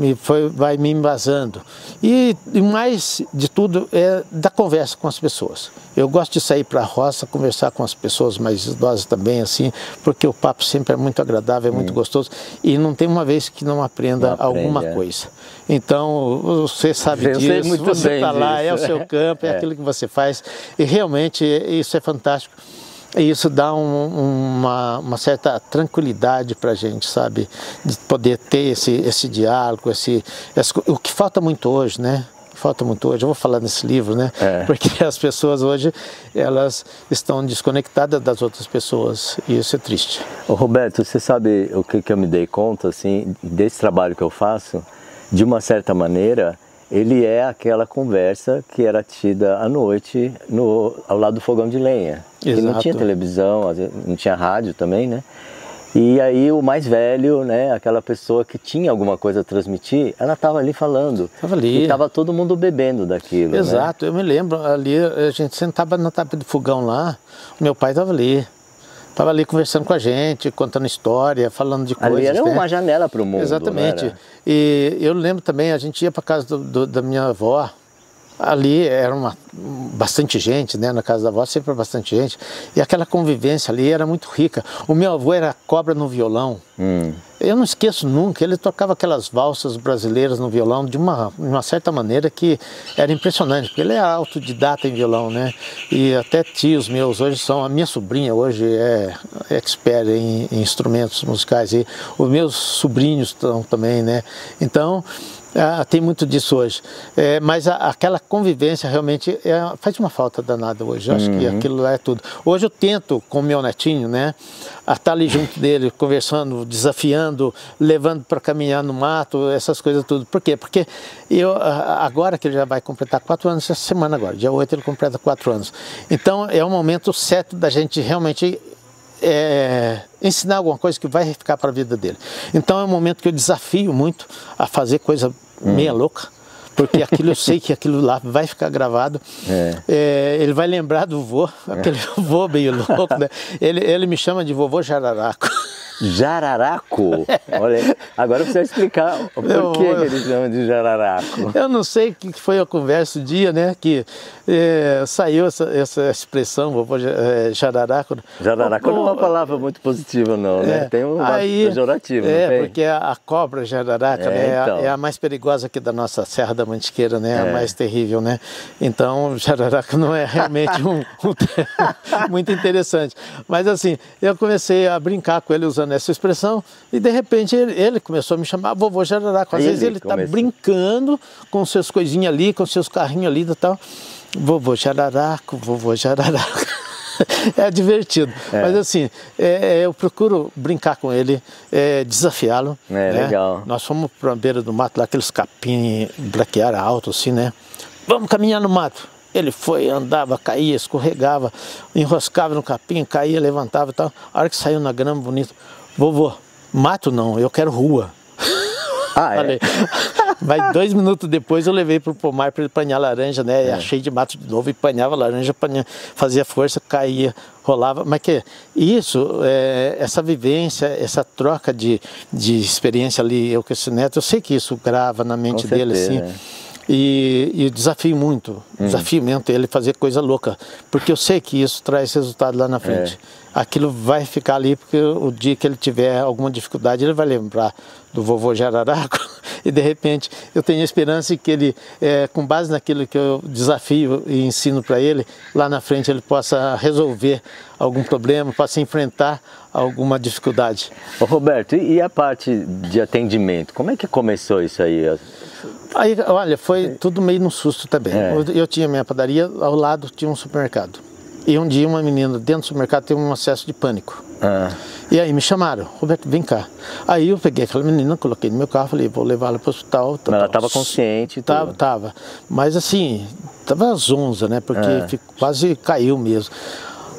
vai me embasando. E mais de tudo é da conversa com as pessoas. Eu gosto de sair para a roça, conversar com as pessoas mais idosas também, assim, porque o papo sempre é muito agradável, é muito gostoso, e não tem uma vez que não aprenda alguma coisa. Então, você sabe disso, você está lá, é o seu campo, é aquilo que você faz, e realmente isso é fantástico. E isso dá uma certa tranquilidade para a gente, sabe? De poder ter esse diálogo, o que falta muito hoje, né? falta muito hoje, eu vou falar nesse livro, né? Porque as pessoas hoje, elas estão desconectadas das outras pessoas e isso é triste. Ô Roberto, você sabe o que eu me dei conta, assim, desse trabalho que eu faço? De uma certa maneira, ele é aquela conversa que era tida à noite ao lado do fogão de lenha. Exato. Que não tinha televisão, não tinha rádio também, né? E aí o mais velho, né, aquela pessoa que tinha alguma coisa a transmitir, ela estava ali falando. Estava ali. E estava todo mundo bebendo daquilo. Exato, né? Eu me lembro, ali a gente sentava na tapa do fogão lá, meu pai estava ali. Estava ali conversando com a gente, contando história, falando de coisas. Ali era uma janela para o mundo. Exatamente. E eu lembro também, a gente ia para casa da minha avó. Ali era bastante gente, né? Na casa da avó sempre bastante gente. E aquela convivência ali era muito rica. O meu avô era cobra no violão. Eu não esqueço nunca, ele tocava aquelas valsas brasileiras no violão de uma certa maneira que era impressionante, porque ele é autodidata em violão, né? E até tios meus hoje a minha sobrinha hoje é expert em instrumentos musicais, e os meus sobrinhos estão também, né? Então, tem muito disso hoje, mas aquela convivência realmente faz uma falta danada hoje. Eu acho que aquilo lá é tudo. Hoje eu tento com o meu netinho, né, a estar ali junto dele, conversando, desafiando, levando para caminhar no mato, essas coisas tudo. Por quê? Porque agora que ele já vai completar 4 anos essa semana agora, dia 8 ele completa 4 anos. Então é o momento certo da gente realmente ensinar alguma coisa que vai ficar para a vida dele. Então é um momento que eu desafio muito a fazer coisa meia louca, porque aquilo eu sei que aquilo lá vai ficar gravado. Ele vai lembrar do vô, aquele vô meio louco, né? Ele me chama de vovô Jararaco. Jararaco? Olha, agora você vai explicar por que eles chamam de jararaco. Eu não sei o que foi a conversa o dia, né, que saiu essa expressão, vovô jararaco. Jararaco não é uma palavra muito positiva não, né? Tem um pejorativo, não tem? Porque a cobra jararaca, né, então. é a mais perigosa aqui da nossa Serra da Mantiqueira, né, a mais terrível, né? Então, jararaca não é realmente um termo muito interessante. Mas assim, eu comecei a brincar com ele usando essa expressão e de repente ele começou a me chamar vovô Jararaco. Às vezes ele está brincando com suas coisinhas ali, com seus carrinhos ali e tal. Vovô Jararaco, vovô Jararaco. É divertido, mas assim, eu procuro brincar com ele, desafiá-lo. Né? Legal. Nós fomos para a beira do mato, lá aqueles capim braquiária alto assim, né? Vamos caminhar no mato. Ele foi, andava, caía, escorregava, enroscava no capim, caía, levantava e tal. A hora que saiu na grama bonita, vovô, mato não, eu quero rua. Falei. Mas 2 minutos depois eu levei para o pomar para ele panhar laranja, né? Achei de mato de novo e panhava laranja, fazia força, caía, rolava. Mas que isso, essa vivência, essa troca de experiência ali, eu com esse neto, eu sei que isso grava na mente dele, assim. E desafio muito, desafio mesmo ele fazer coisa louca, porque eu sei que isso traz resultado lá na frente. Aquilo vai ficar ali, porque o dia que ele tiver alguma dificuldade, ele vai lembrar do vovô Jararaco e de repente eu tenho a esperança que ele, com base naquilo que eu desafio e ensino para ele, lá na frente ele possa resolver algum problema, possa enfrentar alguma dificuldade. Ô Roberto, e a parte de atendimento, como é que começou isso aí? Aí, olha, foi tudo meio no susto também. Eu tinha minha padaria, ao lado tinha um supermercado. E um dia uma menina dentro do supermercado teve um acesso de pânico. E aí me chamaram, Roberto, vem cá. Aí eu peguei aquela menina, coloquei no meu carro, falei, vou levá-la para o hospital. Mas ela estava consciente e tudo? Tava. Mas assim, tava zonza, né? Porque quase caiu mesmo.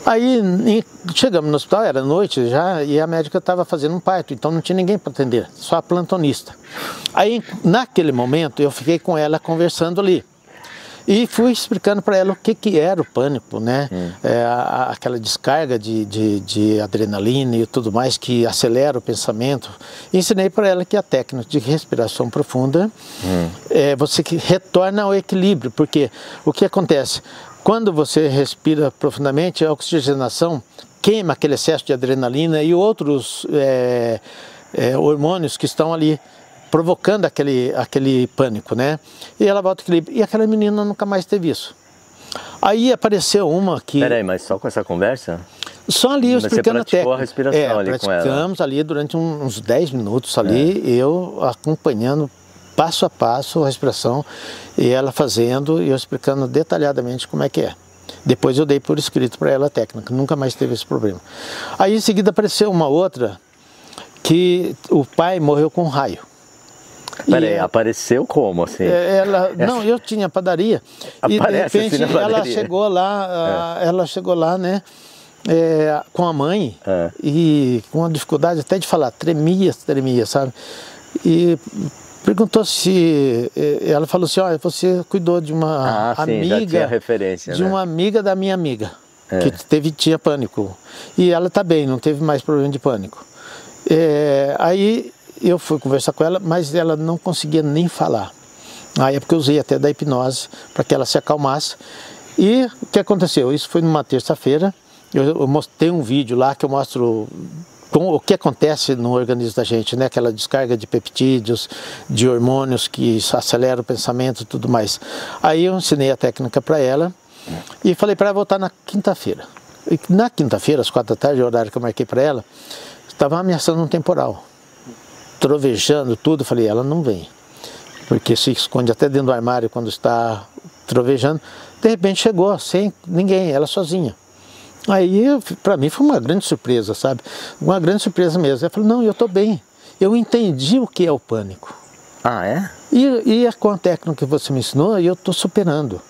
Aí chegamos no hospital, era noite já, e a médica estava fazendo um parto, então não tinha ninguém para atender, só a plantonista. Aí, naquele momento, eu fiquei com ela conversando ali. E fui explicando para ela o que era o pânico, né? Aquela descarga de adrenalina e tudo mais que acelera o pensamento. Ensinei para ela que a técnica de respiração profunda você que retorna ao equilíbrio, porque o que acontece? Quando você respira profundamente, a oxigenação queima aquele excesso de adrenalina e outros hormônios que estão ali provocando aquele pânico, né? E ela volta ao equilíbrio. E aquela menina nunca mais teve isso. Aí apareceu uma que... Peraí, mas só com essa conversa? Só ali eu explicando a técnica. Você praticou a respiração ali com ela? Praticamos ali durante uns 10 minutos ali, eu acompanhando passo a passo a respiração, e ela fazendo e eu explicando detalhadamente como é que é. Depois eu dei por escrito para ela a técnica, nunca mais teve esse problema. Aí em seguida apareceu uma outra, que o pai morreu com um raio. Peraí, apareceu como assim? Não, eu tinha padaria. Aparece, e de repente assim, na ela chegou lá, né? Com a mãe e com uma dificuldade até de falar, tremia, sabe? E perguntou se, ela falou assim, olha, você cuidou de uma amiga, já tinha referência, uma amiga da minha amiga, que tinha pânico. E ela está bem, não teve mais problema de pânico. Aí eu fui conversar com ela, mas ela não conseguia nem falar. Aí é porque eu usei até da hipnose para que ela se acalmasse. E o que aconteceu? Isso foi numa terça-feira. Eu mostrei um vídeo lá que eu mostro o que acontece no organismo da gente, né? Aquela descarga de peptídeos, de hormônios que aceleram o pensamento e tudo mais. Aí eu ensinei a técnica para ela e falei para ela voltar na quinta-feira. E na quinta-feira, às 4 da tarde, o horário que eu marquei para ela, estava ameaçando um temporal, trovejando tudo. Eu falei, ela não vem, porque se esconde até dentro do armário quando está trovejando. De repente chegou, sem ninguém, ela sozinha. Aí, para mim, foi uma grande surpresa, sabe? Uma grande surpresa mesmo. Ela falou, não, eu estou bem. Eu entendi o que é o pânico. Ah, é? E com a técnica que você me ensinou, eu estou superando.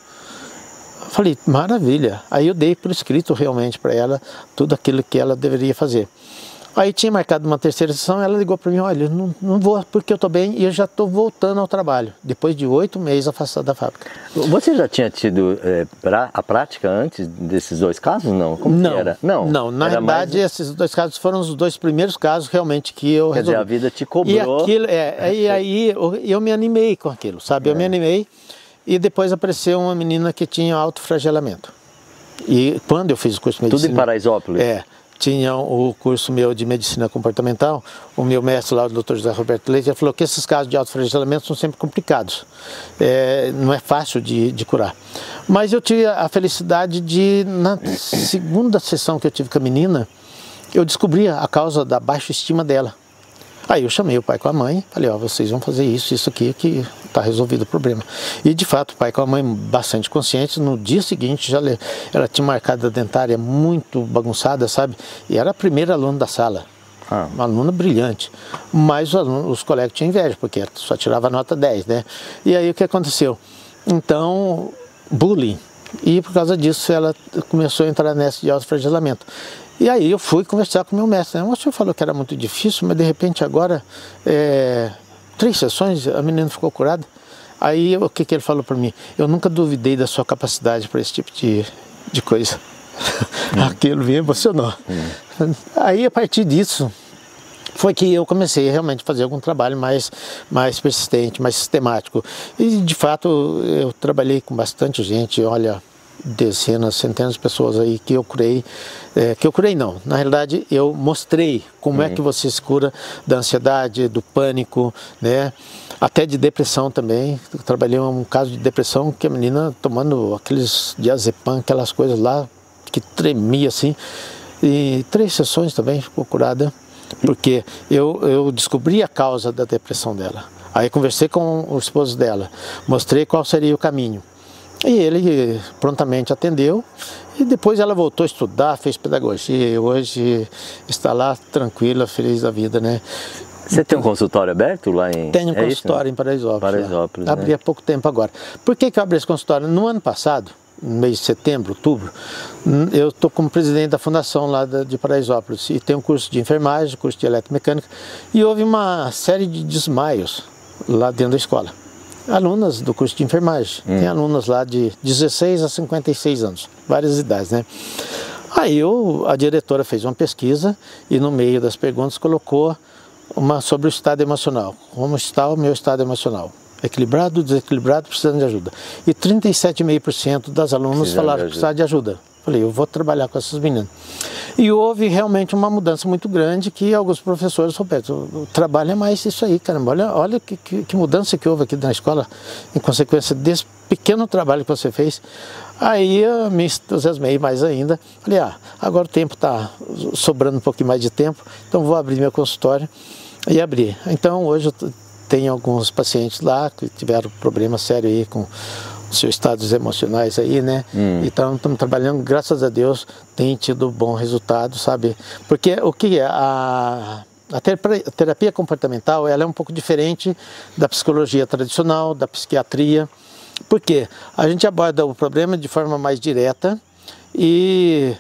Eu falei, maravilha. Aí eu dei por escrito realmente para ela tudo aquilo que ela deveria fazer. Aí tinha marcado uma terceira sessão, ela ligou para mim, olha, não vou porque eu estou bem e eu já estou voltando ao trabalho, depois de 8 meses afastado da fábrica. Você já tinha tido a prática antes desses dois casos, não? Como não, que era? Não, na verdade esses dois casos foram os dois primeiros casos realmente que eu resolvi. Quer dizer, a vida te cobrou. E aquilo, aí eu me animei com aquilo, sabe? Eu me animei e depois apareceu uma menina que tinha autoflagelamento. E quando eu fiz o curso de medicina... Tudo em Paraisópolis? Tinha o curso meu de medicina comportamental, o meu mestre lá, o Dr. José Roberto Leite, ele falou que esses casos de autoflagelamento são sempre complicados, não é fácil de curar. Mas eu tive a felicidade de, na segunda sessão que eu tive com a menina, eu descobri a causa da baixa estima dela. Aí eu chamei o pai com a mãe, falei, ó, vocês vão fazer isso aqui, que está resolvido o problema. E de fato, o pai com a mãe bastante conscientes, no dia seguinte ela tinha marcado a dentária muito bagunçada, sabe? E era a primeira aluna da sala, uma aluna brilhante. Mas os colegas tinham inveja, porque só tirava nota 10, né? E aí o que aconteceu? Então, bullying. E por causa disso ela começou a entrar nessa de autoflagelamento. E aí eu fui conversar com o meu mestre, né? O senhor falou que era muito difícil, mas de repente agora, 3 sessões, a menina ficou curada. Aí o que ele falou para mim? Eu nunca duvidei da sua capacidade para esse tipo de coisa. Aquilo me emocionou. Aí a partir disso, foi que eu comecei realmente a fazer algum trabalho mais persistente, mais sistemático. E de fato eu trabalhei com bastante gente, olha, dezenas, centenas de pessoas aí que eu curei, não, na realidade eu mostrei como é que você se cura da ansiedade, do pânico, né, até de depressão também. Eu trabalhei um caso de depressão que a menina tomando aqueles diazepam, aquelas coisas lá que tremia assim, e 3 sessões também ficou curada, porque eu descobri a causa da depressão dela. Aí conversei com o esposo dela, mostrei qual seria o caminho. E ele prontamente atendeu e depois ela voltou a estudar, fez pedagogia e hoje está lá tranquila, feliz da vida, né? Você tem um consultório aberto lá em... Tenho um consultório em Paraisópolis. Abri há pouco tempo agora. Por que eu abri esse consultório? No ano passado, no mês de setembro, outubro, eu estou como presidente da fundação lá de Paraisópolis e tem um curso de enfermagem, curso de eletromecânica e houve uma série de desmaios lá dentro da escola. Alunas do curso de enfermagem, tem alunas lá de 16 a 56 anos, várias idades, né? Aí a diretora fez uma pesquisa e no meio das perguntas colocou uma sobre o estado emocional. Como está o meu estado emocional? Equilibrado, desequilibrado, precisando de ajuda. E 37,5% das alunas falaram que precisavam de ajuda. Falei, eu vou trabalhar com essas meninas. E houve realmente uma mudança muito grande que alguns professores, Roberto, o trabalho é mais isso aí, caramba, olha que mudança que houve aqui na escola em consequência desse pequeno trabalho que você fez. Aí eu me entusiasmei mais ainda, falei, agora o tempo está sobrando um pouquinho mais de tempo, então vou abrir meu consultório e abri. Então hoje eu tem alguns pacientes lá que tiveram problema sério aí com seus estados emocionais aí, né? Então estamos trabalhando, graças a Deus, tem tido bom resultado, sabe? Porque o que é a terapia comportamental, ela é um pouco diferente da psicologia tradicional, da psiquiatria, porque a gente aborda o problema de forma mais direta e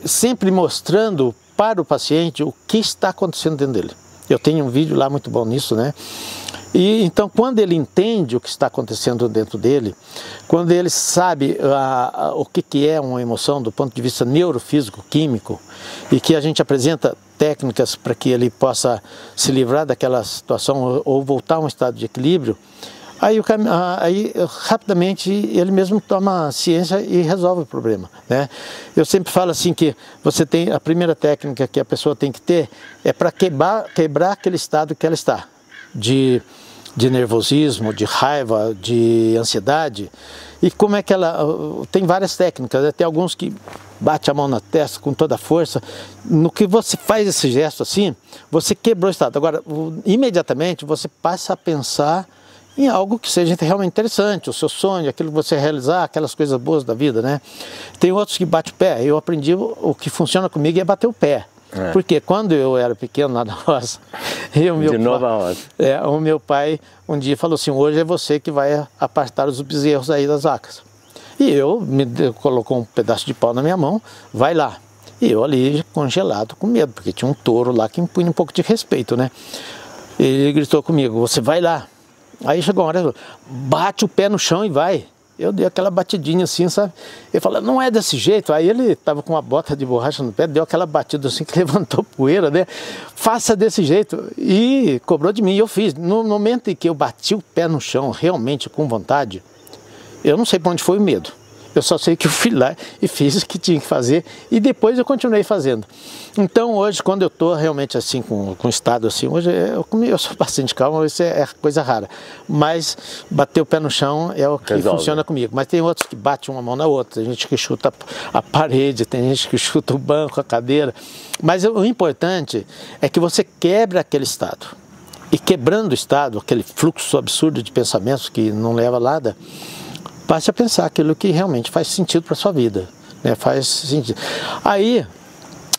sempre mostrando para o paciente o que está acontecendo dentro dele. Eu tenho um vídeo lá muito bom nisso, né? E então, quando ele entende o que está acontecendo dentro dele, quando ele sabe o que é uma emoção do ponto de vista neurofísico, químico, e que a gente apresenta técnicas para que ele possa se livrar daquela situação ou voltar a um estado de equilíbrio, aí rapidamente ele mesmo toma ciência e resolve o problema, né? Eu sempre falo assim que você tem a primeira técnica que a pessoa tem que ter é para quebrar aquele estado que ela está de nervosismo, de raiva, de ansiedade. E como é que ela... Tem várias técnicas, né? Tem alguns que bate a mão na testa com toda a força. No que você faz esse gesto assim, você quebrou o estado. Agora, imediatamente você passa a pensar em algo que seja realmente interessante, o seu sonho, aquilo que você realizar, aquelas coisas boas da vida, né? Tem outros que batem o pé. Eu aprendi o que funciona comigo é bater o pé. Porque quando eu era pequeno lá na roça, o meu pai um dia falou assim: hoje é você que vai apartar os bezerros aí das vacas. E colocou um pedaço de pau na minha mão, vai lá. E eu ali congelado com medo, porque tinha um touro lá que impunha um pouco de respeito, né? Ele gritou comigo: você vai lá. Aí chegou uma hora, ele falou: bate o pé no chão e vai. Eu dei aquela batidinha assim, sabe? Ele falou: não é desse jeito. Aí ele estava com uma bota de borracha no pé, deu aquela batida assim que levantou poeira, né? Faça desse jeito. E cobrou de mim, e eu fiz. No momento em que eu bati o pé no chão, realmente com vontade, eu não sei para onde foi o medo. Eu só sei que eu fui lá e fiz o que tinha que fazer e depois eu continuei fazendo. Então hoje, quando eu estou realmente assim, com estado assim, hoje eu sou bastante calmo, isso é coisa rara. Mas bater o pé no chão é o que funciona comigo. Mas tem outros que batem uma mão na outra, tem gente que chuta a parede, tem gente que chuta o banco, a cadeira. Mas o importante é que você quebre aquele estado. E quebrando o estado, aquele fluxo absurdo de pensamentos que não leva a nada, passe a pensar aquilo que realmente faz sentido para a sua vida, né? Faz sentido. Aí,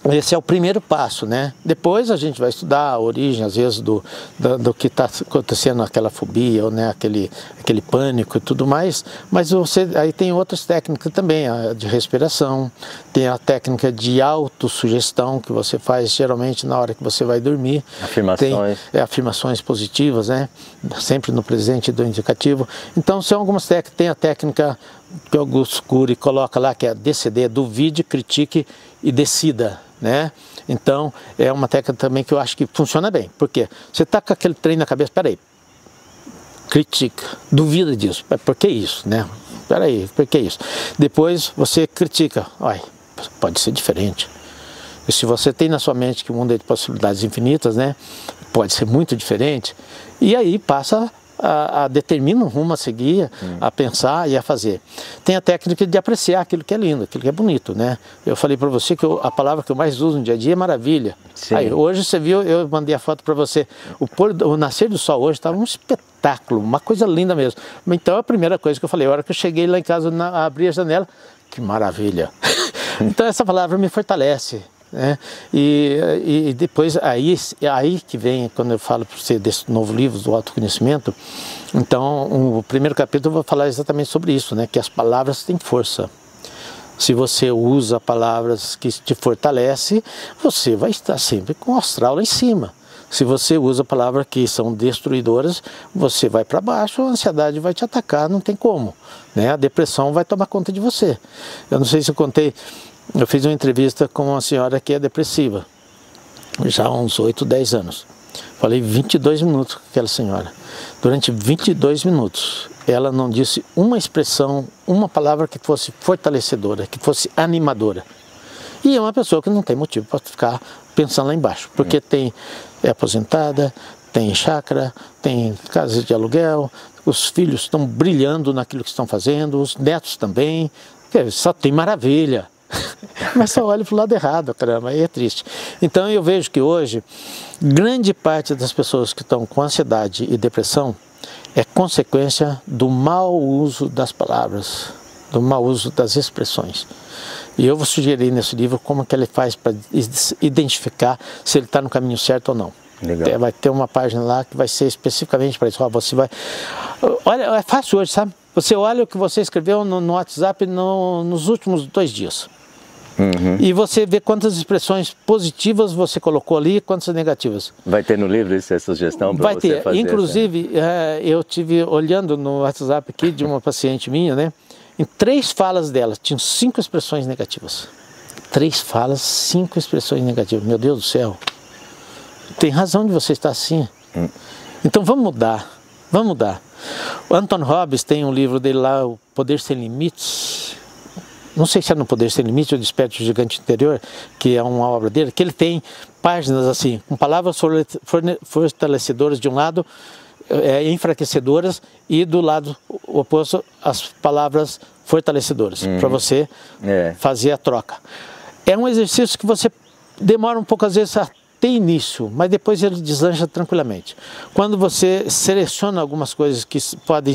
esse é o primeiro passo, né? Depois a gente vai estudar a origem, às vezes, do que está acontecendo, aquela fobia, ou, né, aquele pânico e tudo mais, mas aí tem outras técnicas também, a de respiração, tem a técnica de autossugestão que você faz geralmente na hora que você vai dormir. Afirmações. Tem afirmações positivas, né? Sempre no presente do indicativo. Então são algumas técnicas, tem a técnica que Augusto Cury coloca lá, que é a DCD, duvide, critique e decida, né? Então é uma técnica também que eu acho que funciona bem. Por quê? Você está com aquele trem na cabeça, peraí, critica, duvida disso, por que isso, né? Peraí, por que isso? Depois você critica, olha, pode ser diferente. E se você tem na sua mente que o mundo é de possibilidades infinitas, né? Pode ser muito diferente. E aí passa determina um rumo a seguir, a pensar e a fazer. Tem a técnica de apreciar aquilo que é lindo, aquilo que é bonito, né? Eu falei para você que a palavra que eu mais uso no dia a dia é maravilha. Aí, hoje você viu, eu mandei a foto para você, o nascer do sol hoje estava um espetáculo, uma coisa linda mesmo. Então a primeira coisa que eu falei, a hora que eu cheguei lá em casa, abri a janela, que maravilha. Então essa palavra me fortalece. Né? E depois aí que vem, quando eu falo para você desse novo livro do autoconhecimento, então o primeiro capítulo eu vou falar exatamente sobre isso, né? Que as palavras têm força. Se você usa palavras que te fortalecem, você vai estar sempre com o astral lá em cima. Se você usa palavras que são destruidoras, você vai para baixo, a ansiedade vai te atacar, não tem como, né? A depressão vai tomar conta de você. Eu não sei se eu contei. Eu fiz uma entrevista com uma senhora que é depressiva, já há uns 8, 10 anos. Falei 22 minutos com aquela senhora. Durante 22 minutos, ela não disse uma expressão, uma palavra que fosse fortalecedora, que fosse animadora. E é uma pessoa que não tem motivo para ficar pensando lá embaixo, porque é aposentada, tem chácara, tem casa de aluguel, os filhos estão brilhando naquilo que estão fazendo, os netos também, só tem maravilha. mas só olha para o lado errado, caramba, aí é triste. Então eu vejo que hoje, grande parte das pessoas que estão com ansiedade e depressão é consequência do mau uso das palavras, do mau uso das expressões. E eu vou sugerir nesse livro como que ele faz para identificar se ele está no caminho certo ou não. Legal. Vai ter uma página lá que vai ser especificamente para isso. Você vai... Olha, é fácil hoje, sabe? Você olha o que você escreveu no WhatsApp nos últimos 2 dias. Uhum. E você vê quantas expressões positivas você colocou ali e quantas negativas. Vai ter no livro isso, é sugestão para você fazer? Vai ter. Inclusive, eu tive olhando no WhatsApp aqui de uma paciente minha, né? Em 3 falas dela, tinham 5 expressões negativas. 3 falas, 5 expressões negativas. Meu Deus do céu. Tem razão de você estar assim. Então vamos mudar. Vamos mudar. O Anthony Robbins tem um livro dele lá, O Poder Sem Limites. Não sei se é no Poder Sem Limites ou Desperta o Gigante Interior, que é uma obra dele, que ele tem páginas assim, com palavras fortalecedoras de um lado, enfraquecedoras, e do lado oposto as palavras fortalecedoras, para você fazer a troca. É um exercício que você demora um pouco às vezes a ter início, mas depois ele deslancha tranquilamente. Quando você seleciona algumas coisas que podem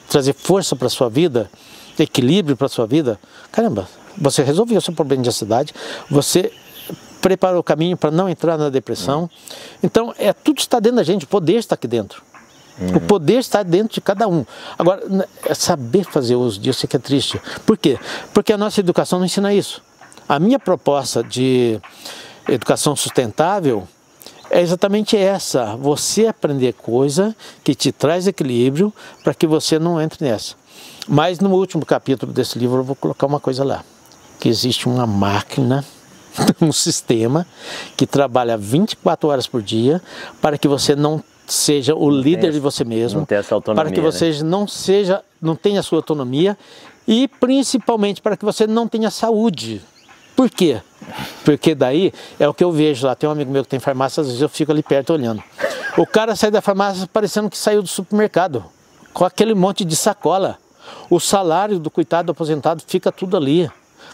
trazer força para a sua vida, equilíbrio para a sua vida, caramba, você resolveu o seu problema de ansiedade, você preparou o caminho para não entrar na depressão. Então, tudo está dentro da gente, o poder está aqui dentro. O poder está dentro de cada um. Agora, saber fazer uso disso é que é triste. Por quê? Porque a nossa educação não ensina isso. A minha proposta de educação sustentável é exatamente essa. Você aprender coisa que te traz equilíbrio para que você não entre nessa. Mas no último capítulo desse livro eu vou colocar uma coisa lá. Que existe uma máquina, um sistema que trabalha 24 horas por dia para que você não seja o líder de você mesmo, não ter essa autonomia, para que você não tenha a sua autonomia e principalmente para que você não tenha saúde. Por quê? Porque daí é o que eu vejo lá. Tem um amigo meu que tem farmácia, às vezes eu fico ali perto olhando. O cara sai da farmácia parecendo que saiu do supermercado, com aquele monte de sacola. O salário do coitado aposentado fica tudo ali.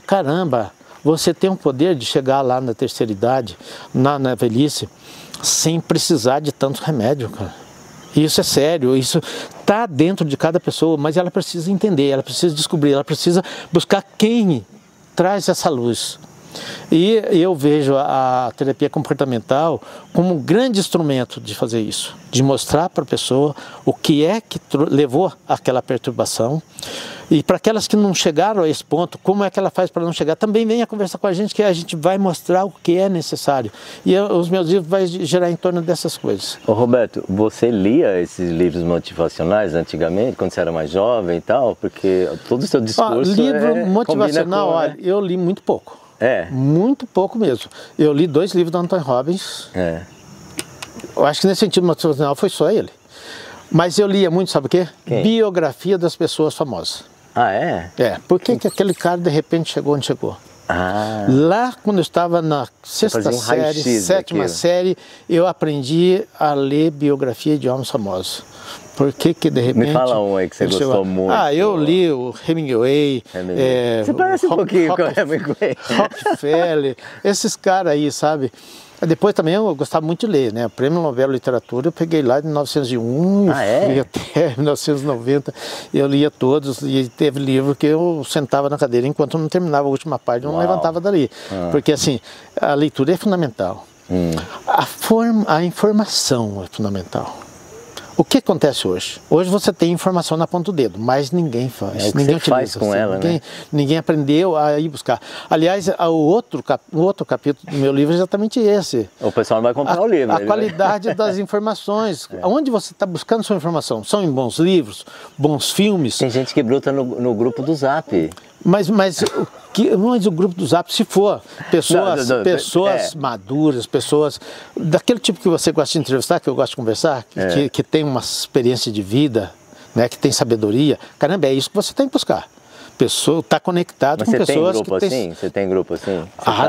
Caramba, você tem o poder de chegar lá na terceira idade, na velhice, sem precisar de tanto remédio, cara. Isso é sério, isso está dentro de cada pessoa, mas ela precisa entender, ela precisa descobrir, ela precisa buscar quem traz essa luz. E eu vejo a terapia comportamental como um grande instrumento de fazer isso, de mostrar para a pessoa o que é que levou àquela perturbação. E para aquelas que não chegaram a esse ponto, como é que ela faz para não chegar? Também venha conversar com a gente, que a gente vai mostrar o que é necessário. E os meus livros vão girar em torno dessas coisas. Ô Roberto, você lia esses livros motivacionais antigamente, quando você era mais jovem e tal? Porque todo o seu discurso livro motivacional, com, olha, eu li muito pouco. É? Muito pouco mesmo. Eu li 2 livros do Anthony Robbins. Eu acho que nesse sentido motivacional foi só ele. Mas eu lia muito, sabe o quê? Quem? Biografia das pessoas famosas. Ah, é? Por que aquele cara de repente chegou onde chegou? Lá, quando eu estava na 6ª série, 7ª série, eu aprendi a ler biografia de homens famosos. Por que de repente... Me fala um aí que você gostou muito. Eu li o Hemingway. Você parece um pouquinho com o Hemingway. Rockefeller, esses caras aí, sabe? Depois também eu gostava muito de ler, né? O Prêmio Nobel de Literatura eu peguei lá de 1901 e fui até 1990. Eu lia todos e teve livro que eu sentava na cadeira enquanto não terminava a última parte, eu não levantava dali. Porque assim, a leitura é fundamental. A informação é fundamental. O que acontece hoje? Hoje você tem informação na ponta do dedo, mas ninguém faz. Ninguém utiliza, faz com ela, né? Ninguém aprendeu a ir buscar. Aliás, o outro capítulo do meu livro é exatamente esse. O pessoal não vai comprar o livro. A qualidade das informações. Onde você está buscando sua informação? São em bons livros, bons filmes? Tem gente que bruta no grupo do Zap. Mas o grupo do Zap, se for pessoas maduras, pessoas daquele tipo que você gosta de entrevistar, que eu gosto de conversar, que tem uma experiência de vida, né, que tem sabedoria, caramba, é isso que você tem que buscar. Pessoa está conectado Mas com pessoas que tem... Você tem grupo assim?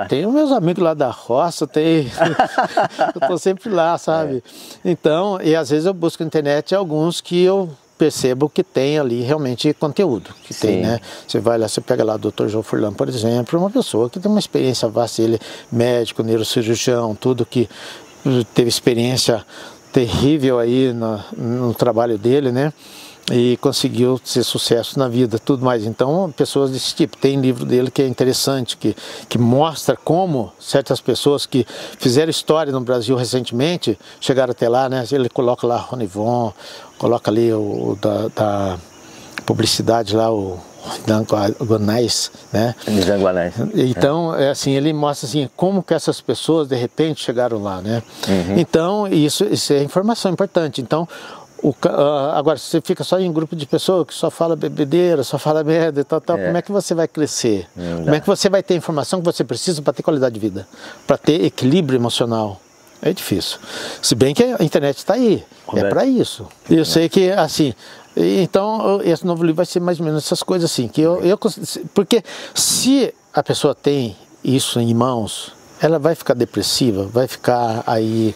Tenho meus amigos lá da roça, eu estou sempre lá, sabe? Então, e às vezes eu busco na internet alguns que eu percebo que tem ali realmente conteúdo, que tem, né? Você vai lá, você pega lá o Dr. João Furlan, por exemplo, uma pessoa que tem uma experiência vasta, ele é médico, neurocirurgião, tudo que teve experiência terrível aí no trabalho dele, né? E conseguiu ter sucesso na vida, tudo mais. Então, pessoas desse tipo. Tem livro dele que é interessante, que mostra como certas pessoas que fizeram história no Brasil recentemente chegaram até lá, né? Ele coloca lá Ronivon, coloca ali o da publicidade lá, o Guanais, né? Então, é assim, ele mostra assim, como que essas pessoas de repente chegaram lá, né? Então, isso é informação importante. Então, agora, se você fica só em um grupo de pessoas que só fala bebedeira, só fala merda e tal, como é que você vai crescer? Como é que você vai ter a informação que você precisa para ter qualidade de vida? Para ter equilíbrio emocional? É difícil. Se bem que a internet está aí, Roberto, é para isso. Eu sei que, assim, então esse novo livro vai ser mais ou menos essas coisas assim, que porque se a pessoa tem isso em mãos, ela vai ficar depressiva, vai ficar aí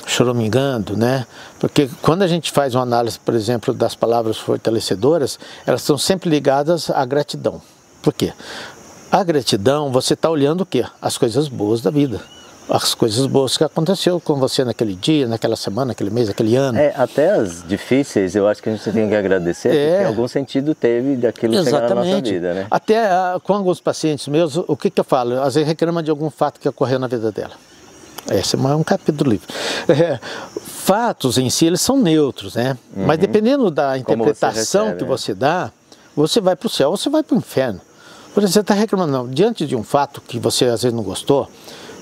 choramingando, né? Porque quando a gente faz uma análise, por exemplo, das palavras fortalecedoras, elas estão sempre ligadas à gratidão. Por quê? A gratidão, você está olhando o quê? As coisas boas da vida. As coisas boas que aconteceu com você naquele dia, naquela semana, naquele mês, naquele ano. Até as difíceis, eu acho que a gente tem que agradecer, porque algum sentido teve daquilo chegar na nossa vida, né? Até com alguns pacientes meus, o que eu falo? Às vezes reclama de algum fato que ocorreu na vida dela. Esse é um capítulo do livro. Fatos em si, eles são neutros, né? Mas dependendo da interpretação que você dá, você vai para o céu ou você vai para o inferno. Por exemplo, você está reclamando, não, diante de um fato que você às vezes não gostou,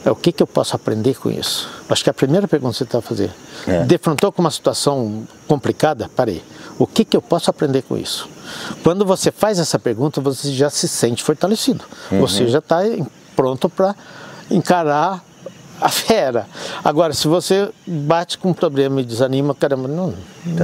o que eu posso aprender com isso? Acho que a primeira pergunta que você está a fazer. Defrontou com uma situação complicada? Parei. O que eu posso aprender com isso? Quando você faz essa pergunta, você já se sente fortalecido. Você já está pronto para encarar a fera. Agora, se você bate com um problema e desanima, caramba, não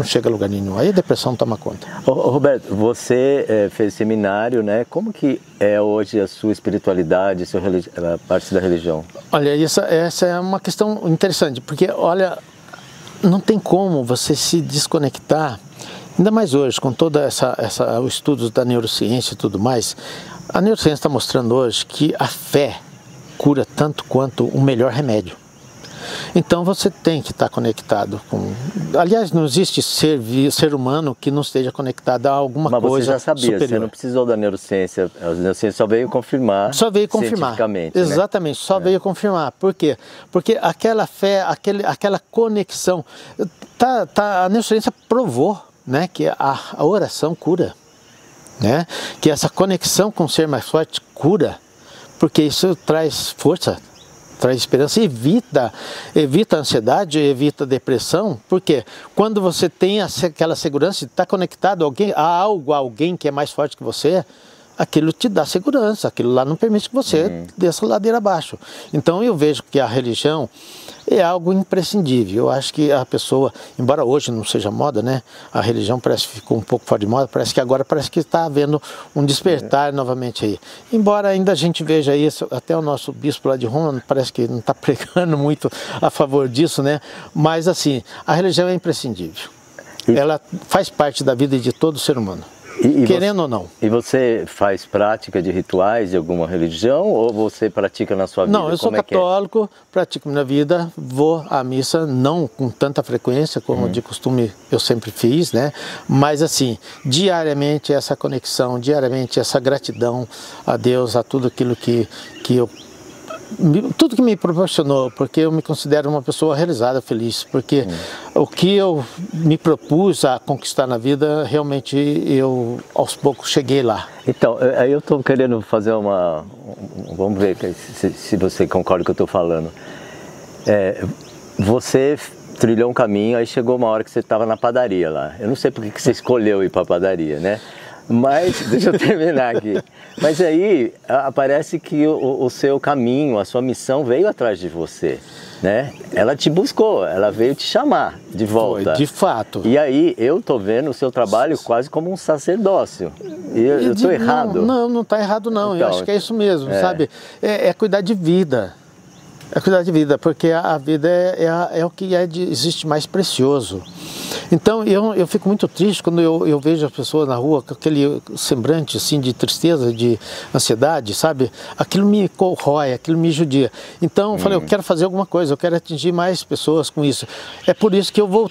chega a lugar nenhum. Aí a depressão toma conta. Roberto, você fez seminário, né? Como que é hoje a sua espiritualidade, a parte da religião? Olha, essa é uma questão interessante, porque, olha, não tem como você se desconectar, ainda mais hoje, com toda os estudos da neurociência e tudo mais. A neurociência está mostrando hoje que a fé cura tanto quanto o melhor remédio. Então você tem que estar conectado com... Aliás, não existe ser humano que não esteja conectado a alguma coisa superior. Mas você já sabia, superior. Você não precisou da neurociência. A neurociência só veio confirmar. Só veio confirmar. Cientificamente, exatamente, né? Só veio confirmar. Por quê? Porque aquela fé, aquela conexão... a neurociência provou, né, que a oração cura. Né? Que essa conexão com o ser mais forte cura. Porque isso traz força, traz esperança, evita a ansiedade, evita a depressão, porque quando você tem aquela segurança de estar conectado a alguém que é mais forte que você, aquilo te dá segurança, aquilo lá não permite que você desça a ladeira abaixo. Então eu vejo que a religião é algo imprescindível. Eu acho que a pessoa, embora hoje não seja moda, né? A religião parece que ficou um pouco fora de moda, parece que agora está havendo um despertar novamente aí. Embora ainda a gente veja isso, até o nosso bispo lá de Roma parece que não está pregando muito a favor disso, né? Mas assim, a religião é imprescindível. Ela faz parte da vida de todo ser humano. Querendo ou não. E você faz prática de rituais de alguma religião ou você pratica na sua vida? Não, eu sou católico, pratico minha vida, vou à missa, não com tanta frequência como de costume eu sempre fiz, né? Mas assim, diariamente essa conexão, diariamente essa gratidão a Deus, a tudo aquilo que tudo que me proporcionou, porque eu me considero uma pessoa realizada, feliz, porque o que eu me propus a conquistar na vida, realmente eu aos poucos cheguei lá. Então, aí eu estou querendo fazer vamos ver se você concorda com o que eu estou falando. Você trilhou um caminho, aí chegou uma hora que você estava na padaria lá. Eu não sei por que você escolheu ir para a padaria, né? Mas, deixa eu terminar aqui. Mas aí aparece que o seu caminho, a sua missão veio atrás de você, né? Ela te buscou, ela veio te chamar de volta. Foi, de fato. E aí eu tô vendo o seu trabalho quase como um sacerdócio. Eu estou errado? Não está errado não. Então, eu acho que é isso mesmo, sabe? É cuidar de vida. É cuidar de vida, porque a vida é o que existe mais precioso. Então eu fico muito triste quando eu vejo as pessoas na rua com aquele semblante assim de tristeza, de ansiedade, sabe? Aquilo me corrói, aquilo me judia. Então eu falei, eu quero fazer alguma coisa, eu quero atingir mais pessoas com isso. É por isso que eu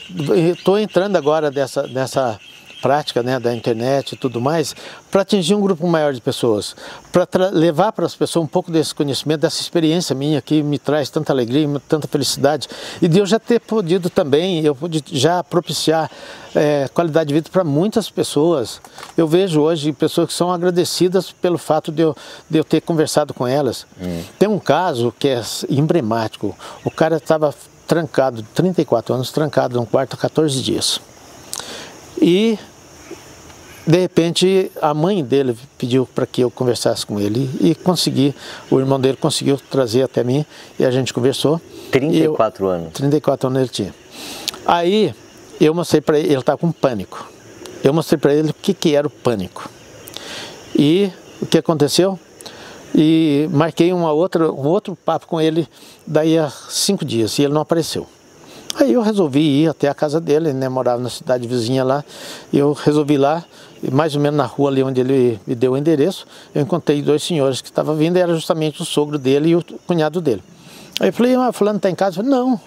estou entrando agora nessa prática, né, da internet e tudo mais, para atingir um grupo maior de pessoas, para levar para as pessoas um pouco desse conhecimento, dessa experiência minha que me traz tanta alegria, tanta felicidade, e de eu já ter podido também, eu pude já propiciar qualidade de vida para muitas pessoas. Eu vejo hoje pessoas que são agradecidas pelo fato de eu ter conversado com elas. Tem um caso que é emblemático, o cara estava trancado, 34 anos, trancado num quarto há 14 dias. E de repente a mãe dele pediu para que eu conversasse com ele e o irmão dele conseguiu trazer até mim e a gente conversou. 34 anos? 34 anos ele tinha. Aí eu mostrei para ele estava com pânico. Eu mostrei para ele o que era o pânico. E o que aconteceu? E marquei um outro papo com ele daí a 5 dias e ele não apareceu. Aí eu resolvi ir até a casa dele, né, morava na cidade vizinha lá, eu resolvi ir lá, mais ou menos na rua ali onde ele me deu o endereço, eu encontrei 2 senhores que estavam vindo, era justamente o sogro dele e o cunhado dele. Aí eu falei, fulano está em casa? Eu falei, não,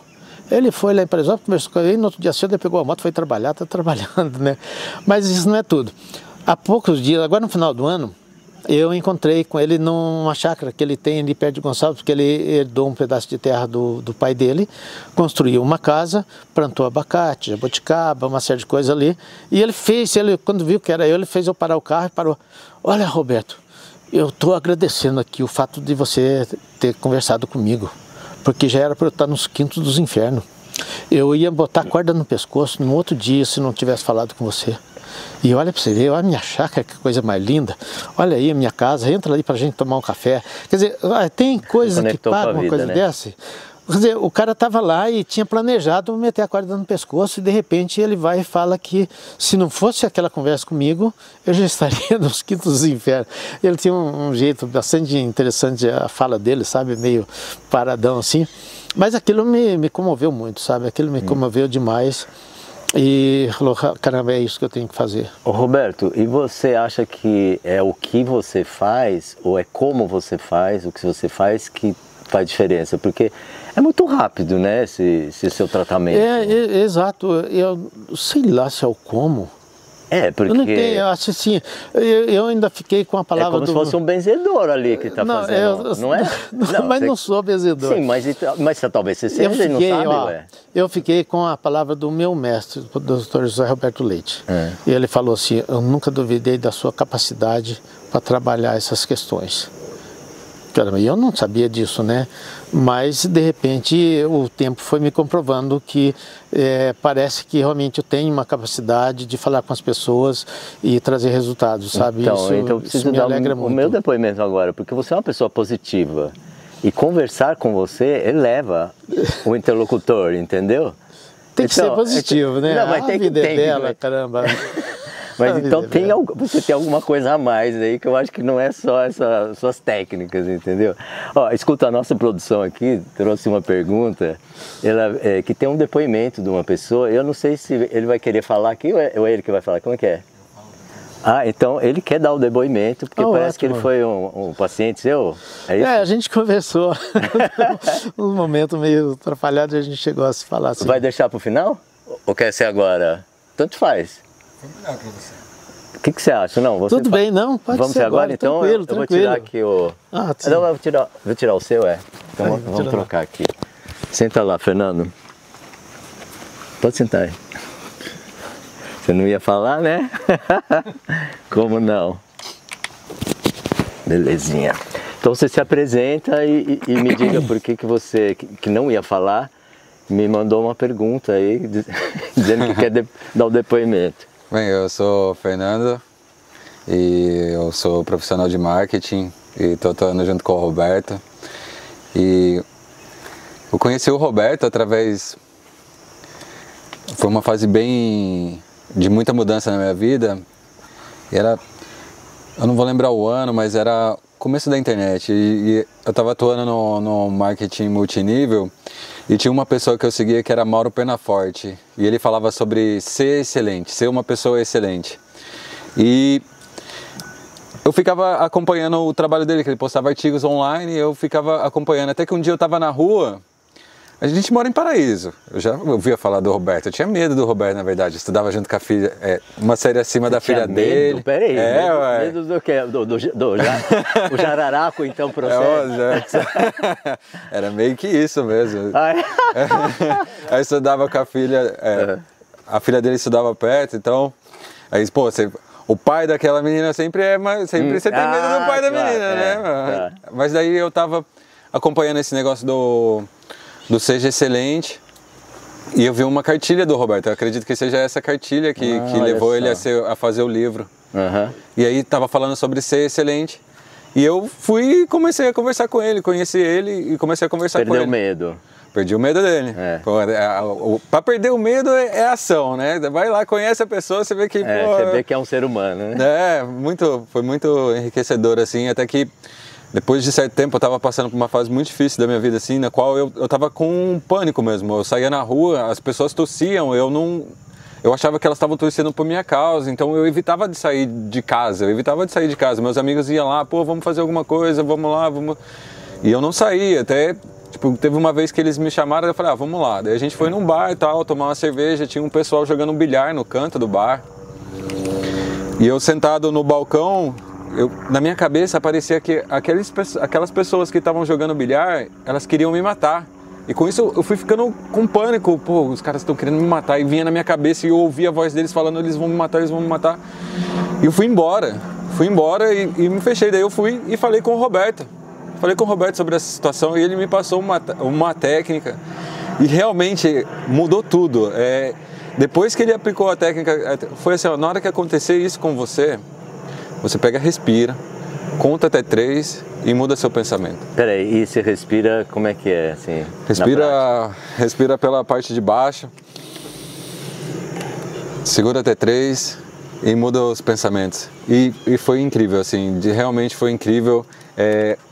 ele foi lá em Paraisópolis, conversou com ele, no outro dia cedo ele pegou a moto, foi trabalhar, está trabalhando, né? Mas isso não é tudo. Há poucos dias, agora no final do ano, eu encontrei com ele numa chácara que ele tem ali perto de Gonçalves, porque ele herdou um pedaço de terra do pai dele, construiu uma casa, plantou abacate, jabuticaba, uma série de coisas ali. E ele quando viu que era eu, ele fez eu parar o carro e parou. Olha, Roberto, eu estou agradecendo aqui o fato de você ter conversado comigo, porque já era para eu estar nos quintos dos infernos. Eu ia botar corda no pescoço no outro dia se não tivesse falado com você. E olha para você ver, olha a minha chácara, que coisa mais linda. Olha aí a minha casa, entra ali para a gente tomar um café. Quer dizer, tem coisa que paga uma coisa dessa. Quer dizer, o cara estava lá e tinha planejado meter a corda no pescoço e de repente ele vai e fala que se não fosse aquela conversa comigo, eu já estaria nos quintos dos infernos. Ele tinha um jeito bastante interessante, a fala dele, sabe, meio paradão assim. Mas aquilo me comoveu muito, sabe, aquilo me comoveu demais. E falou, caramba, é isso que eu tenho que fazer. Ô Roberto, e você acha que é o que você faz, ou é como você faz, o que você faz que faz diferença? Porque é muito rápido, né, esse seu tratamento. Exato, eu sei lá se é o como. Porque... Eu não tenho, eu acho assim, eu ainda fiquei com a palavra como se fosse um benzedor ali que está fazendo, não é? Mas não sou benzedor. Sim, mas talvez você seja e não sabe, ué. Eu fiquei com a palavra do meu mestre, o Dr. José Roberto Leite. E ele falou assim, eu nunca duvidei da sua capacidade para trabalhar essas questões. Caramba, eu não sabia disso, né? Mas, de repente, o tempo foi me comprovando que parece que realmente eu tenho uma capacidade de falar com as pessoas e trazer resultados, sabe? Então eu preciso dar o meu depoimento agora, porque você é uma pessoa positiva e conversar com você eleva o interlocutor, entendeu? Tem que ser positivo, né? Não, mas tem que ter dela, caramba. Mas então você tem alguma coisa a mais aí que eu acho que não é só essas suas técnicas, entendeu? Ó, escuta, a nossa produção aqui trouxe uma pergunta, que tem um depoimento de uma pessoa, eu não sei se ele vai querer falar aqui ou é ele que vai falar, como é que é? Então ele quer dar o depoimento, porque parece que ele foi um paciente seu, é isso? A gente conversou, um momento meio atrapalhado e a gente chegou a se falar assim. Vai deixar para o final? Ou quer ser agora? Tanto faz. O que você acha? Não, tudo bem, não, pode vamos ser agora, então tranquilo, eu vou tirar aqui o... Não, vou tirar o seu, Então vamos trocar aqui. Senta lá, Fernando. Pode sentar aí. Você não ia falar, né? Como não? Belezinha. Então você se apresenta e me diga por que você, que não ia falar, me mandou uma pergunta aí, dizendo que quer dar o depoimento. Bem, eu sou o Fernando e eu sou profissional de marketing e estou atuando junto com o Roberto. E eu conheci o Roberto através... Foi uma fase de muita mudança na minha vida. E eu não vou lembrar o ano, mas era começo da internet e eu estava atuando no marketing multinível e tinha uma pessoa que eu seguia que era Mauro Penaforte e ele falava sobre ser excelente, ser uma pessoa excelente. E eu ficava acompanhando o trabalho dele, que ele postava artigos online e eu ficava acompanhando. Até que um dia eu estava na rua, a gente mora em Paraíso, eu já ouvia falar do Roberto, eu tinha medo do Roberto na verdade, eu estudava junto com a filha, uma série acima da filha dele. Peraí, medo do quê? O jararaco então procede? Era meio que isso mesmo. Aí eu estudava com a filha, a filha dele estudava perto, então, aí pô, o pai daquela menina sempre você tem medo do pai da menina, né? Mas daí eu tava acompanhando esse negócio do Seja Excelente e eu vi uma cartilha do Roberto. Eu acredito que seja essa cartilha que levou ele a fazer o livro. E aí tava falando sobre ser excelente. E eu fui e comecei a conversar com ele, conheci ele e comecei a conversar com ele. Perdeu o medo. Perdi o medo dele. Para perder o medo é ação, né? Vai lá, conhece a pessoa, você vê que... você vê que é um ser humano, né? Foi muito enriquecedor, assim, até que depois de certo tempo eu estava passando por uma fase muito difícil da minha vida, assim, na qual eu estava com um pânico mesmo. Eu saía na rua, as pessoas tossiam, eu achava que elas estavam torcendo por minha causa, então eu evitava de sair de casa, Meus amigos iam lá, pô, vamos fazer alguma coisa, vamos lá, vamos... E eu não saía, até... Tipo, teve uma vez que eles me chamaram e eu falei, vamos lá. Daí a gente foi num bar e tal, tomar uma cerveja, tinha um pessoal jogando um bilhar no canto do bar. E eu sentado no balcão, na minha cabeça parecia que aquelas pessoas que estavam jogando bilhar, elas queriam me matar. E com isso eu fui ficando com pânico, pô, os caras estão querendo me matar. E vinha na minha cabeça e eu ouvia a voz deles falando, eles vão me matar, eles vão me matar. E eu fui embora e me fechei. Daí eu fui e falei com o Roberto. Falei com o Roberto sobre essa situação e ele me passou uma técnica e realmente mudou tudo. Depois que ele aplicou a técnica, foi assim, na hora que acontecer isso com você, você pega, respira, conta até 3 e muda seu pensamento. Peraí, e você respira, como é que é? Assim, respira pela parte de baixo, segura até 3 e muda os pensamentos. E foi incrível, assim, realmente foi incrível.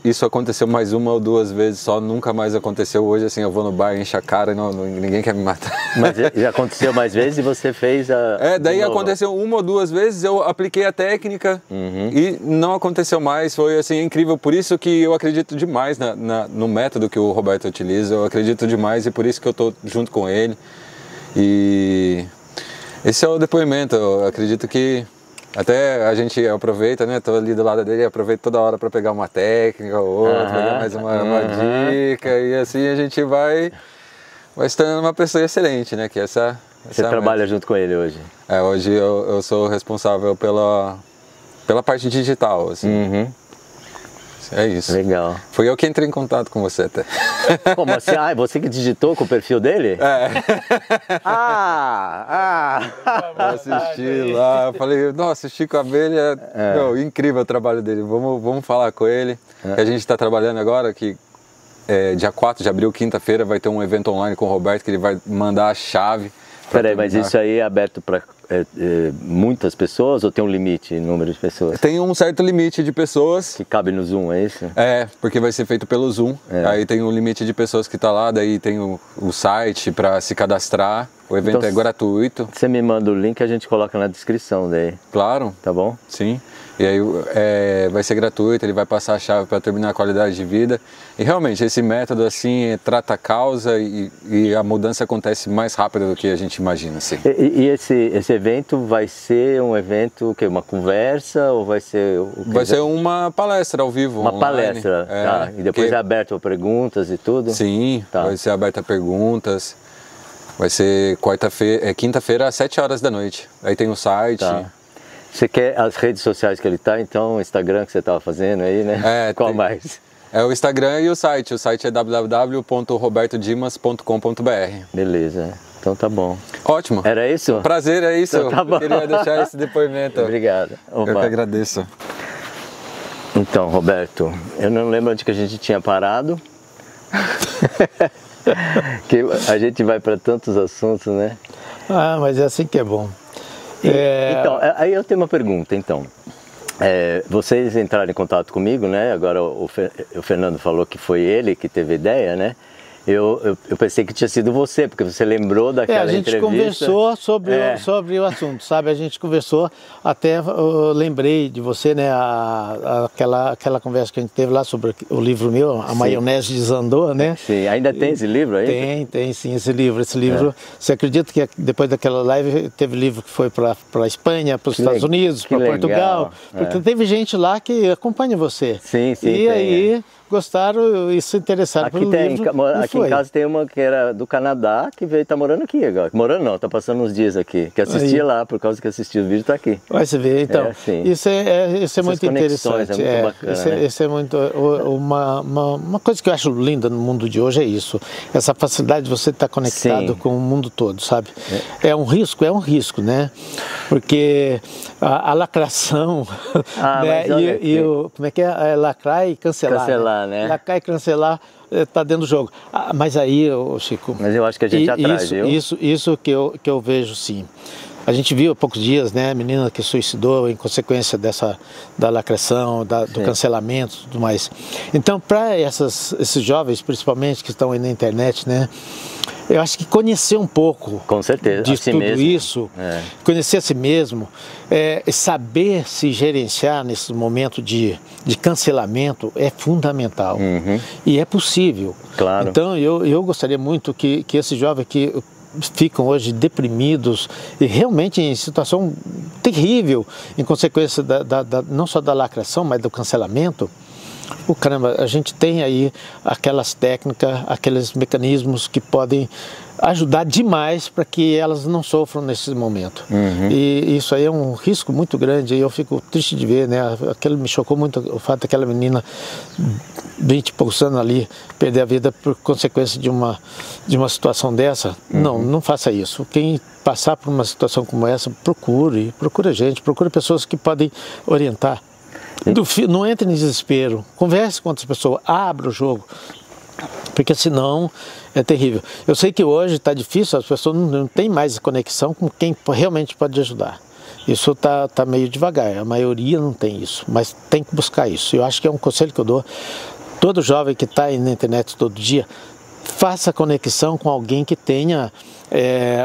Isso aconteceu mais 1 ou 2 vezes só, nunca mais aconteceu. Hoje, assim, eu vou no bar, encho a cara e ninguém quer me matar. Mas já aconteceu mais vezes e você fez a... daí aconteceu 1 ou 2 vezes, eu apliquei a técnica e não aconteceu mais. Foi, assim, incrível. Por isso que eu acredito demais no método que o Roberto utiliza. Eu acredito demais e por isso que eu tô junto com ele. E esse é o depoimento. Eu acredito que até a gente aproveita, né? Tô ali do lado dele, aproveito toda hora para pegar uma técnica ou outra, pegar mais uma dica e assim a gente vai se tornando uma pessoa excelente, né? Que essa Você trabalha junto com ele hoje? Hoje eu sou responsável pela parte digital, assim. É isso. Legal. Foi eu que entrei em contato com você até. Como assim? Você que digitou com o perfil dele? Eu assisti lá, eu falei, nossa, Chico Abelha, incrível o trabalho dele, vamos falar com ele. Que a gente está trabalhando agora, que dia 4 de abril, quinta-feira, vai ter um evento online com o Roberto, que ele vai mandar a chave. Peraí, mas isso aí é aberto para muitas pessoas ou tem um limite em número de pessoas? Tem um certo limite de pessoas. Que cabe no Zoom, é isso? Porque vai ser feito pelo Zoom. Aí tem um limite de pessoas que está lá, daí tem o site para se cadastrar. O evento então, é gratuito. Você me manda o link e a gente coloca na descrição daí. Claro. Tá bom? Sim. E aí vai ser gratuito, ele vai passar a chave para terminar a qualidade de vida. E realmente esse método assim trata a causa e a mudança acontece mais rápido do que a gente imagina. Assim. E esse evento vai ser um evento, o quê? Uma conversa ou vai ser... Vai ser uma palestra ao vivo, uma online. Palestra, tá. E depois é aberto a perguntas e tudo? Sim, vai ser aberto a perguntas. Vai ser quinta-feira às 7 horas da noite. Aí tem o site. Tá. Você quer as redes sociais que ele tá, então o Instagram que você estava fazendo aí, né? Qual mais? O Instagram e o site. O site é www.robertodimas.com.br. Beleza, então tá bom. Ótimo. Era isso? Prazer, é isso. Então tá bom. Eu queria deixar esse depoimento. Obrigado. Opa. Eu que agradeço. Então, Roberto, eu não lembro onde que a gente tinha parado. Que a gente vai para tantos assuntos, né? Mas é assim que é bom. Então, aí eu tenho uma pergunta, então. Vocês entraram em contato comigo, né? Agora o Fernando falou que foi ele que teve a ideia, né? Eu pensei que tinha sido você, porque você lembrou daquela entrevista. A gente conversou sobre o assunto, sabe? A gente conversou, até eu lembrei de você, né? Aquela conversa que a gente teve lá sobre o livro meu, A Maionese Desandou, né? Sim, ainda tem esse livro aí? Tem sim, esse livro. Você acredita que depois daquela live teve livro que foi para a Espanha, para os Estados Unidos, para Portugal? Porque teve gente lá que acompanha você. Sim, e aí gostaram e se interessaram pelo livro. Aqui em casa tem uma que era do Canadá, que veio, tá morando aqui agora. Morando não, tá passando uns dias aqui. Que assistia lá, por causa que assistia o vídeo, tá aqui. Vai você ver, então. Isso é muito interessante. É muito bacana, né? Isso é muito... Uma coisa que eu acho linda no mundo de hoje é isso. Essa facilidade de você estar conectado com o mundo todo, sabe? É um risco, né? Porque a lacração, né? Como é que é? Lacrar e cancelar. Né? Lacrar e cancelar está dentro do jogo. Mas aí, Chico... Mas eu acho que a gente atrás, viu? Isso que eu vejo, sim. A gente viu há poucos dias, né, a menina que suicidou em consequência da lacração, do cancelamento e tudo mais. Então, para esses jovens, principalmente, que estão aí na internet, né, eu acho que conhecer um pouco com certeza, de tudo isso, conhecer a si mesmo, saber se gerenciar nesse momento de cancelamento é fundamental. E é possível. Claro. Então, eu gostaria muito que esses jovens que ficam hoje deprimidos e realmente em situação terrível, em consequência não só da lacração, mas do cancelamento. Caramba, a gente tem aí aquelas técnicas, aqueles mecanismos que podem ajudar demais para que elas não sofram nesse momento. E isso aí é um risco muito grande, e eu fico triste de ver, né? Aquilo me chocou muito, o fato daquela menina 20 e poucos anos ali perder a vida por consequência de uma situação dessa. Não faça isso. Quem passar por uma situação como essa, procure gente, procure pessoas que podem orientar. Não entre em desespero, converse com outras pessoas, abra o jogo, porque senão é terrível. Eu sei que hoje está difícil, as pessoas não têm mais conexão com quem realmente pode ajudar. Isso tá meio devagar, a maioria não tem isso, mas tem que buscar isso. Eu acho que é um conselho que eu dou. Todo jovem que está aí na internet todo dia, faça conexão com alguém que tenha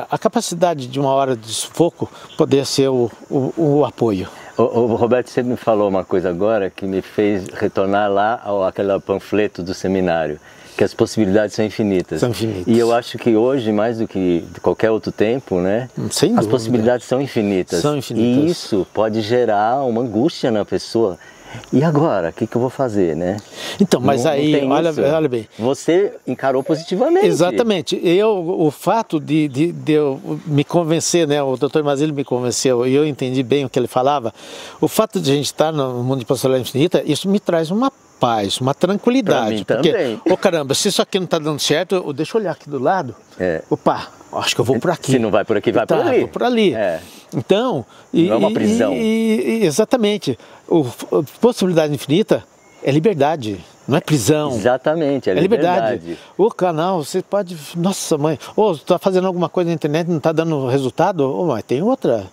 a capacidade de uma hora de sufoco poder ser o apoio. Roberto, você me falou uma coisa agora que me fez retornar lá àquele panfleto do seminário, que as possibilidades são infinitas. São infinitas. E eu acho que hoje, mais do que de qualquer outro tempo, né, sem dúvida, as possibilidades são infinitas. São infinitas. E isso pode gerar uma angústia na pessoa. E agora, o que eu vou fazer, né? Então, mas aí, olha bem. Você encarou positivamente. Exatamente. O fato de eu me convencer, né? O Dr. Mazili me convenceu e eu entendi bem o que ele falava. O fato de a gente estar no mundo de Pastoral Infinita, isso me traz uma paz, uma tranquilidade. Pra mim também. Porque, caramba, se isso aqui não está dando certo, deixa eu olhar aqui do lado. Opa, acho que eu vou por aqui. Se não vai por aqui, vai por ali. Vou por ali. Então... Não é uma prisão. Exatamente. Possibilidade infinita é liberdade, não é prisão. Exatamente, é liberdade. O canal, você pode... Nossa, mãe, está fazendo alguma coisa na internet e não está dando resultado? Mas tem outra.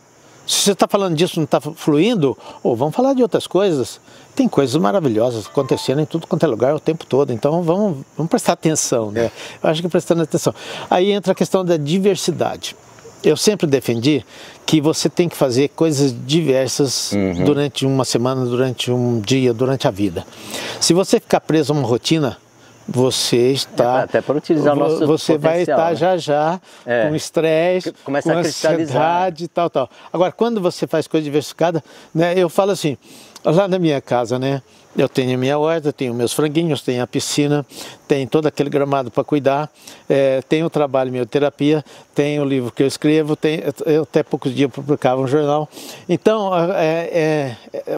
Se você está falando disso e não está fluindo, vamos falar de outras coisas. Tem coisas maravilhosas acontecendo em tudo quanto é lugar o tempo todo, então vamos prestar atenção, né? Eu acho que prestando atenção. Aí entra a questão da diversidade. Eu sempre defendi que você tem que fazer coisas diversas durante uma semana, durante um dia, durante a vida. Se você ficar preso a uma rotina, você está... Até para utilizar o nosso Você vai estar, né, já com estresse, com ansiedade e tal. Agora, quando você faz coisa diversificada, né, eu falo assim, lá na minha casa, né, eu tenho a minha horta, tenho meus franguinhos, tenho a piscina, tenho todo aquele gramado para cuidar, tenho o trabalho, minha terapia, tenho o livro que eu escrevo, eu até poucos dias publicava um jornal. Então,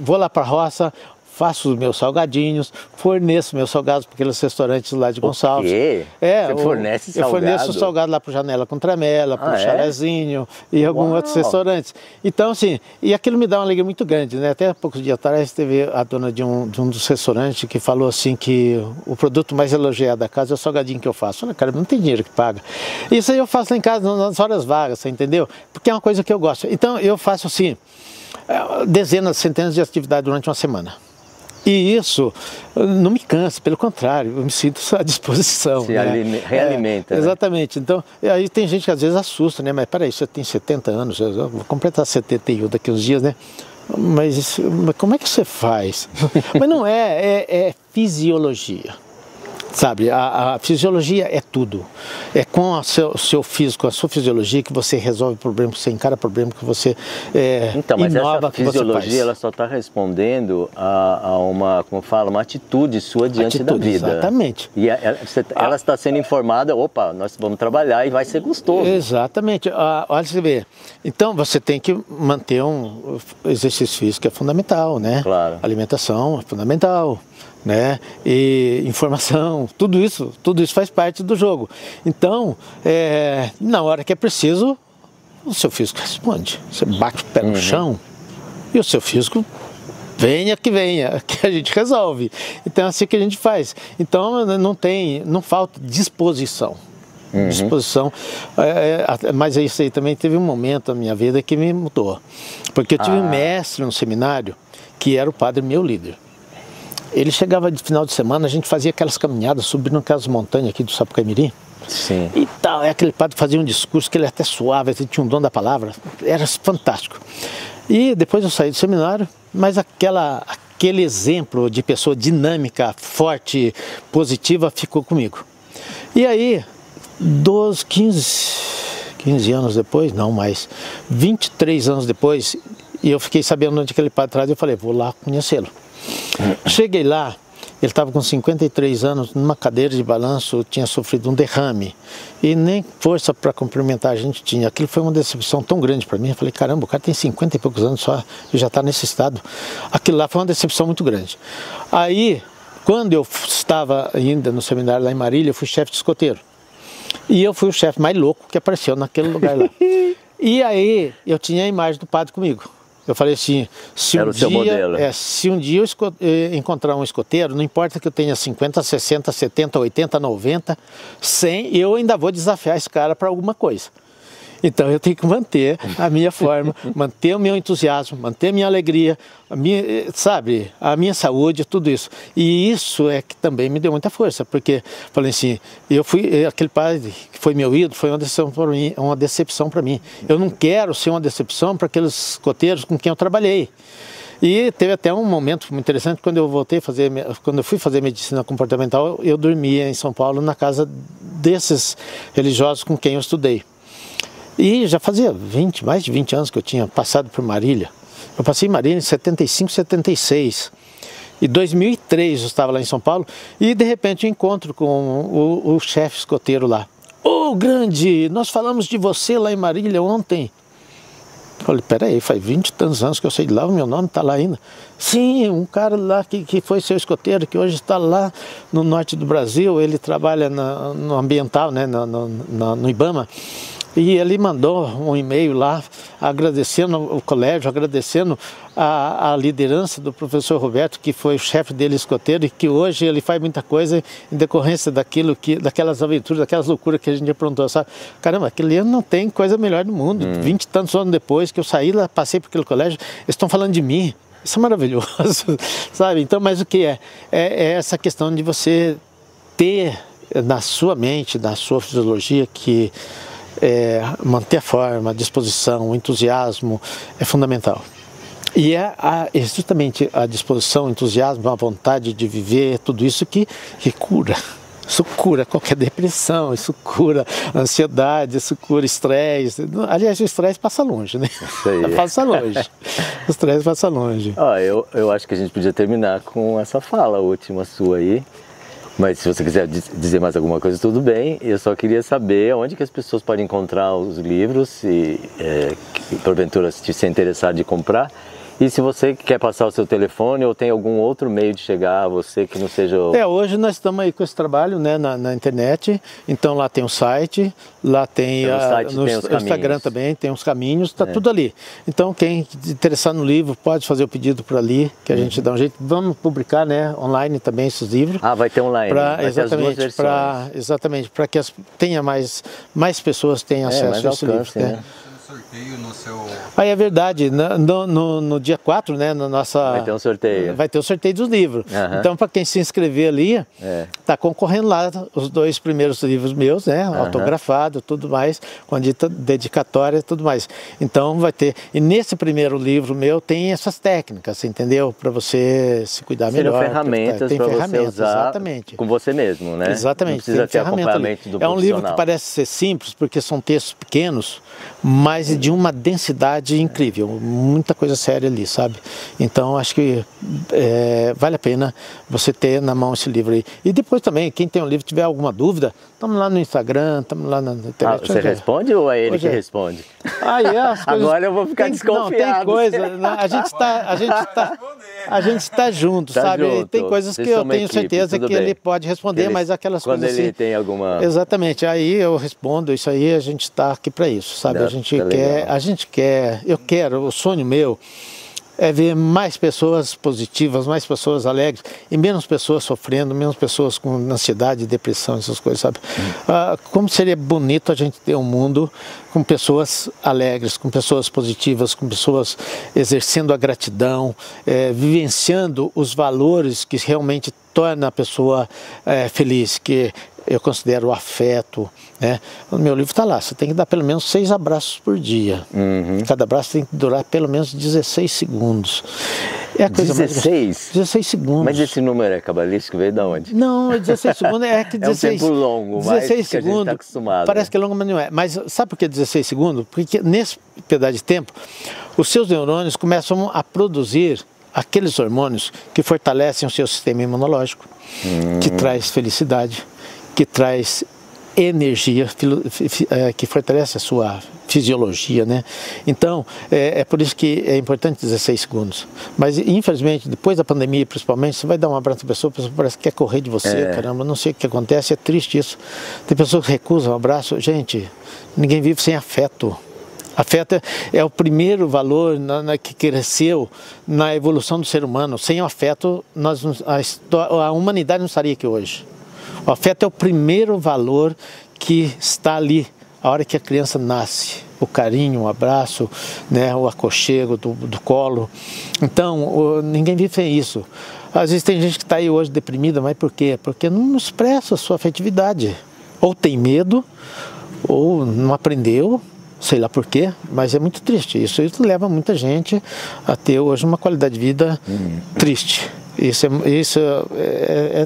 vou lá para a roça, faço os meus salgadinhos, forneço meus salgados para aqueles restaurantes lá de Gonçalves. O quê? Você fornece salgado? Eu forneço salgado lá para o Janela com Tramela, para o Chalezinho e alguns outros restaurantes. Então, assim, e aquilo me dá uma alegria muito grande, né? Até há poucos dias atrás teve a dona de um dos restaurantes que falou assim que o produto mais elogiado da casa é o salgadinho que eu faço. Olha, cara, não tem dinheiro que paga. Isso aí eu faço lá em casa nas horas vagas, você entendeu? Porque é uma coisa que eu gosto. Então, eu faço assim, dezenas, centenas de atividades durante uma semana. E isso não me cansa, pelo contrário, eu me sinto à disposição. Se realimenta. Né? Exatamente. Então, aí tem gente que às vezes assusta, né? Mas peraí, você tem 70 anos, eu vou completar 71 daqui uns dias, né? Mas como é que você faz? Mas não é fisiologia. Sabe, a fisiologia é tudo. É com o seu físico, a sua fisiologia que você resolve problema, que você encara problema, que você então, mas inova, essa fisiologia ela só está respondendo a uma, como fala, uma atitude sua diante da vida. Exatamente. E ela está sendo informada, opa, nós vamos trabalhar e vai ser gostoso. Exatamente. Olha, você vê. Então, você tem que manter um exercício físico, é fundamental, né? Claro. Alimentação é fundamental. Né? E informação, tudo isso faz parte do jogo. Então, na hora que é preciso, o seu físico responde. Você bate o pé no chão e o seu físico venha, que a gente resolve. Então é assim que a gente faz. Então não falta disposição. Disposição, mas isso aí também teve um momento na minha vida que me mudou. Porque eu tive um mestre no seminário que era o padre meu líder. Ele chegava de final de semana, a gente fazia aquelas caminhadas, subindo aquelas montanhas aqui do Sapucaimirim. Sim. E tal, aquele padre fazia um discurso que ele até suave, ele tinha um dom da palavra, era fantástico. E depois eu saí do seminário, mas aquele exemplo de pessoa dinâmica, forte, positiva, ficou comigo. E aí, 15 anos depois, não mais, 23 anos depois, e eu fiquei sabendo onde aquele padre traz, eu falei, vou lá conhecê-lo. Cheguei lá, ele estava com 53 anos, numa cadeira de balanço, tinha sofrido um derrame e nem força para cumprimentar a gente tinha. Aquilo foi uma decepção tão grande para mim. Eu falei, caramba, o cara tem 50 e poucos anos só e já está nesse estado. Aquilo lá foi uma decepção muito grande. Aí, quando eu estava ainda no seminário lá em Marília, eu fui chefe de escoteiro. E eu fui o chefe mais louco que apareceu naquele lugar lá. E aí, eu tinha a imagem do padre comigo. Eu falei assim, se um dia eu encontrar um escoteiro, não importa que eu tenha 50, 60, 70, 80, 90, 100, eu ainda vou desafiar esse cara para alguma coisa. Então eu tenho que manter a minha forma, manter o meu entusiasmo, manter a minha alegria, a minha saúde, tudo isso. E isso é que também me deu muita força, porque falei assim, aquele padre que foi meu ídolo, foi uma decepção para mim. Eu não quero ser uma decepção para aqueles escoteiros com quem eu trabalhei. E teve até um momento muito interessante, quando eu fui fazer medicina comportamental, eu dormia em São Paulo na casa desses religiosos com quem eu estudei. E já fazia mais de 20 anos que eu tinha passado por Marília. Eu passei em Marília em 75, 76. Em 2003 eu estava lá em São Paulo e de repente eu encontro com o chefe escoteiro lá. Ô, grande, nós falamos de você lá em Marília ontem. Eu falei, peraí, faz 20 e tantos anos que eu saí de lá, o meu nome está lá ainda. Sim, um cara lá que foi seu escoteiro, que hoje está lá no norte do Brasil, ele trabalha no ambiental, né, no IBAMA. E ele mandou um e-mail lá, agradecendo o colégio, agradecendo a liderança do professor Roberto, que foi o chefe dele escoteiro, e que hoje ele faz muita coisa em decorrência daquelas aventuras, daquelas loucuras que a gente aprontou, sabe? Caramba, aquele ano não tem coisa melhor do mundo. 20 e tantos anos depois que eu saí lá, passei por aquele colégio, eles estão falando de mim. Isso é maravilhoso, sabe? Então, mas o que é? É essa questão de você ter na sua mente, na sua fisiologia, que manter a forma, a disposição, o entusiasmo é fundamental. E é justamente a disposição, o entusiasmo, a vontade de viver, tudo isso que cura. Isso cura qualquer depressão, isso cura ansiedade, isso cura estresse. Aliás, o estresse passa longe, né? Isso aí. Passa longe. O estresse passa longe. Eu acho que a gente podia terminar com essa fala última sua aí. Mas se você quiser dizer mais alguma coisa, tudo bem. Eu só queria saber onde que as pessoas podem encontrar os livros, se porventura se estiver interessado em comprar. E se você quer passar o seu telefone ou tem algum outro meio de chegar a você que não seja... Hoje nós estamos aí com esse trabalho, né, na internet, então lá tem o site, lá tem, no Instagram também, tem os caminhos, está tudo ali. Então quem interessar no livro pode fazer o pedido por ali, que a gente dá um jeito. Vamos publicar, né, online também esses livros. Ah, vai ter online, vai ter as duas versões. Exatamente, para que tenha mais pessoas tenham acesso a esse livro. Né? Sorteio no seu... Aí é verdade, no dia 4, né, na nossa... Vai ter um sorteio. Vai ter o sorteio dos livros. Então, para quem se inscrever ali, tá concorrendo lá os 2 primeiros livros meus, né, autografado, tudo mais, com a dedicatória e tudo mais. Então, vai ter... E nesse primeiro livro meu tem essas técnicas, entendeu? Para você se cuidar melhor. Seriam ferramentas para você usar exatamente. Com você mesmo, né? Exatamente. Não precisa ter acompanhamento do profissional. É um livro que parece ser simples, porque são textos pequenos, mas de uma densidade incrível, muita coisa séria ali, sabe? Então acho que vale a pena você ter na mão esse livro aí. E depois também, quem tem um livro, tiver alguma dúvida, estamos lá no Instagram, estamos lá na internet. Você responde ou é ele que responde? As coisas... Agora eu vou ficar desconfiado. Não, tem coisa, a gente está junto, sabe? Junto. Tem coisas que eu tenho certeza que ele pode responder, mas aquelas quando coisas ele assim... tem alguma... Exatamente, aí eu respondo, isso aí a gente está aqui para isso, sabe? O sonho meu é ver mais pessoas positivas, mais pessoas alegres e menos pessoas sofrendo, menos pessoas com ansiedade, depressão, essas coisas, sabe? Como seria bonito a gente ter um mundo com pessoas alegres, com pessoas positivas, com pessoas exercendo a gratidão, vivenciando os valores que realmente tornam a pessoa feliz, que eu considero o afeto, né? O meu livro está lá, você tem que dar pelo menos 6 abraços por dia. Cada abraço tem que durar pelo menos 16 segundos. É a coisa 16? 16 segundos. Mas esse número é cabalístico, veio de onde? Não, 16 segundos é que 16... É um tempo longo, 16 segundos, que a gente está acostumado. Parece que é longo, mas não é. Mas sabe por que 16 segundos? Porque nesse pedaço de tempo, os seus neurônios começam a produzir aqueles hormônios que fortalecem o seu sistema imunológico, que traz felicidade, que traz energia, que fortalece a sua fisiologia, né? Então, é por isso que é importante 16 segundos. Mas, infelizmente, depois da pandemia, principalmente, você vai dar um abraço à pessoa, a pessoa parece que quer correr de você, caramba, não sei o que acontece, é triste isso. Tem pessoas que recusam um abraço. Gente, ninguém vive sem afeto. Afeto é o primeiro valor que cresceu na evolução do ser humano. Sem o afeto, a humanidade não estaria aqui hoje. O afeto é o primeiro valor que está ali, a hora que a criança nasce. O carinho, o abraço, né, o aconchego do colo. Então, ninguém vive sem isso. Às vezes tem gente que está aí hoje deprimida, mas por quê? Porque não expressa a sua afetividade. Ou tem medo, ou não aprendeu, sei lá por quê, mas é muito triste. Isso leva muita gente a ter hoje uma qualidade de vida triste. Isso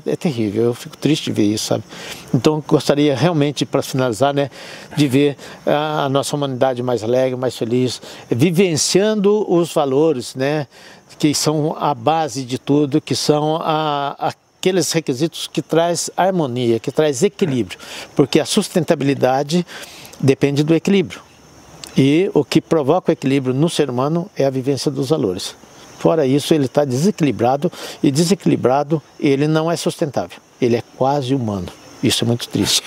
é terrível, eu fico triste de ver isso, sabe? Então, gostaria realmente, para finalizar, né, de ver a nossa humanidade mais alegre, mais feliz, vivenciando os valores, né, que são a base de tudo, que são aqueles requisitos que traz harmonia, que traz equilíbrio, porque a sustentabilidade depende do equilíbrio. E o que provoca o equilíbrio no ser humano é a vivência dos valores. Fora isso, ele está desequilibrado, e desequilibrado ele não é sustentável, ele é quase humano. Isso é muito triste.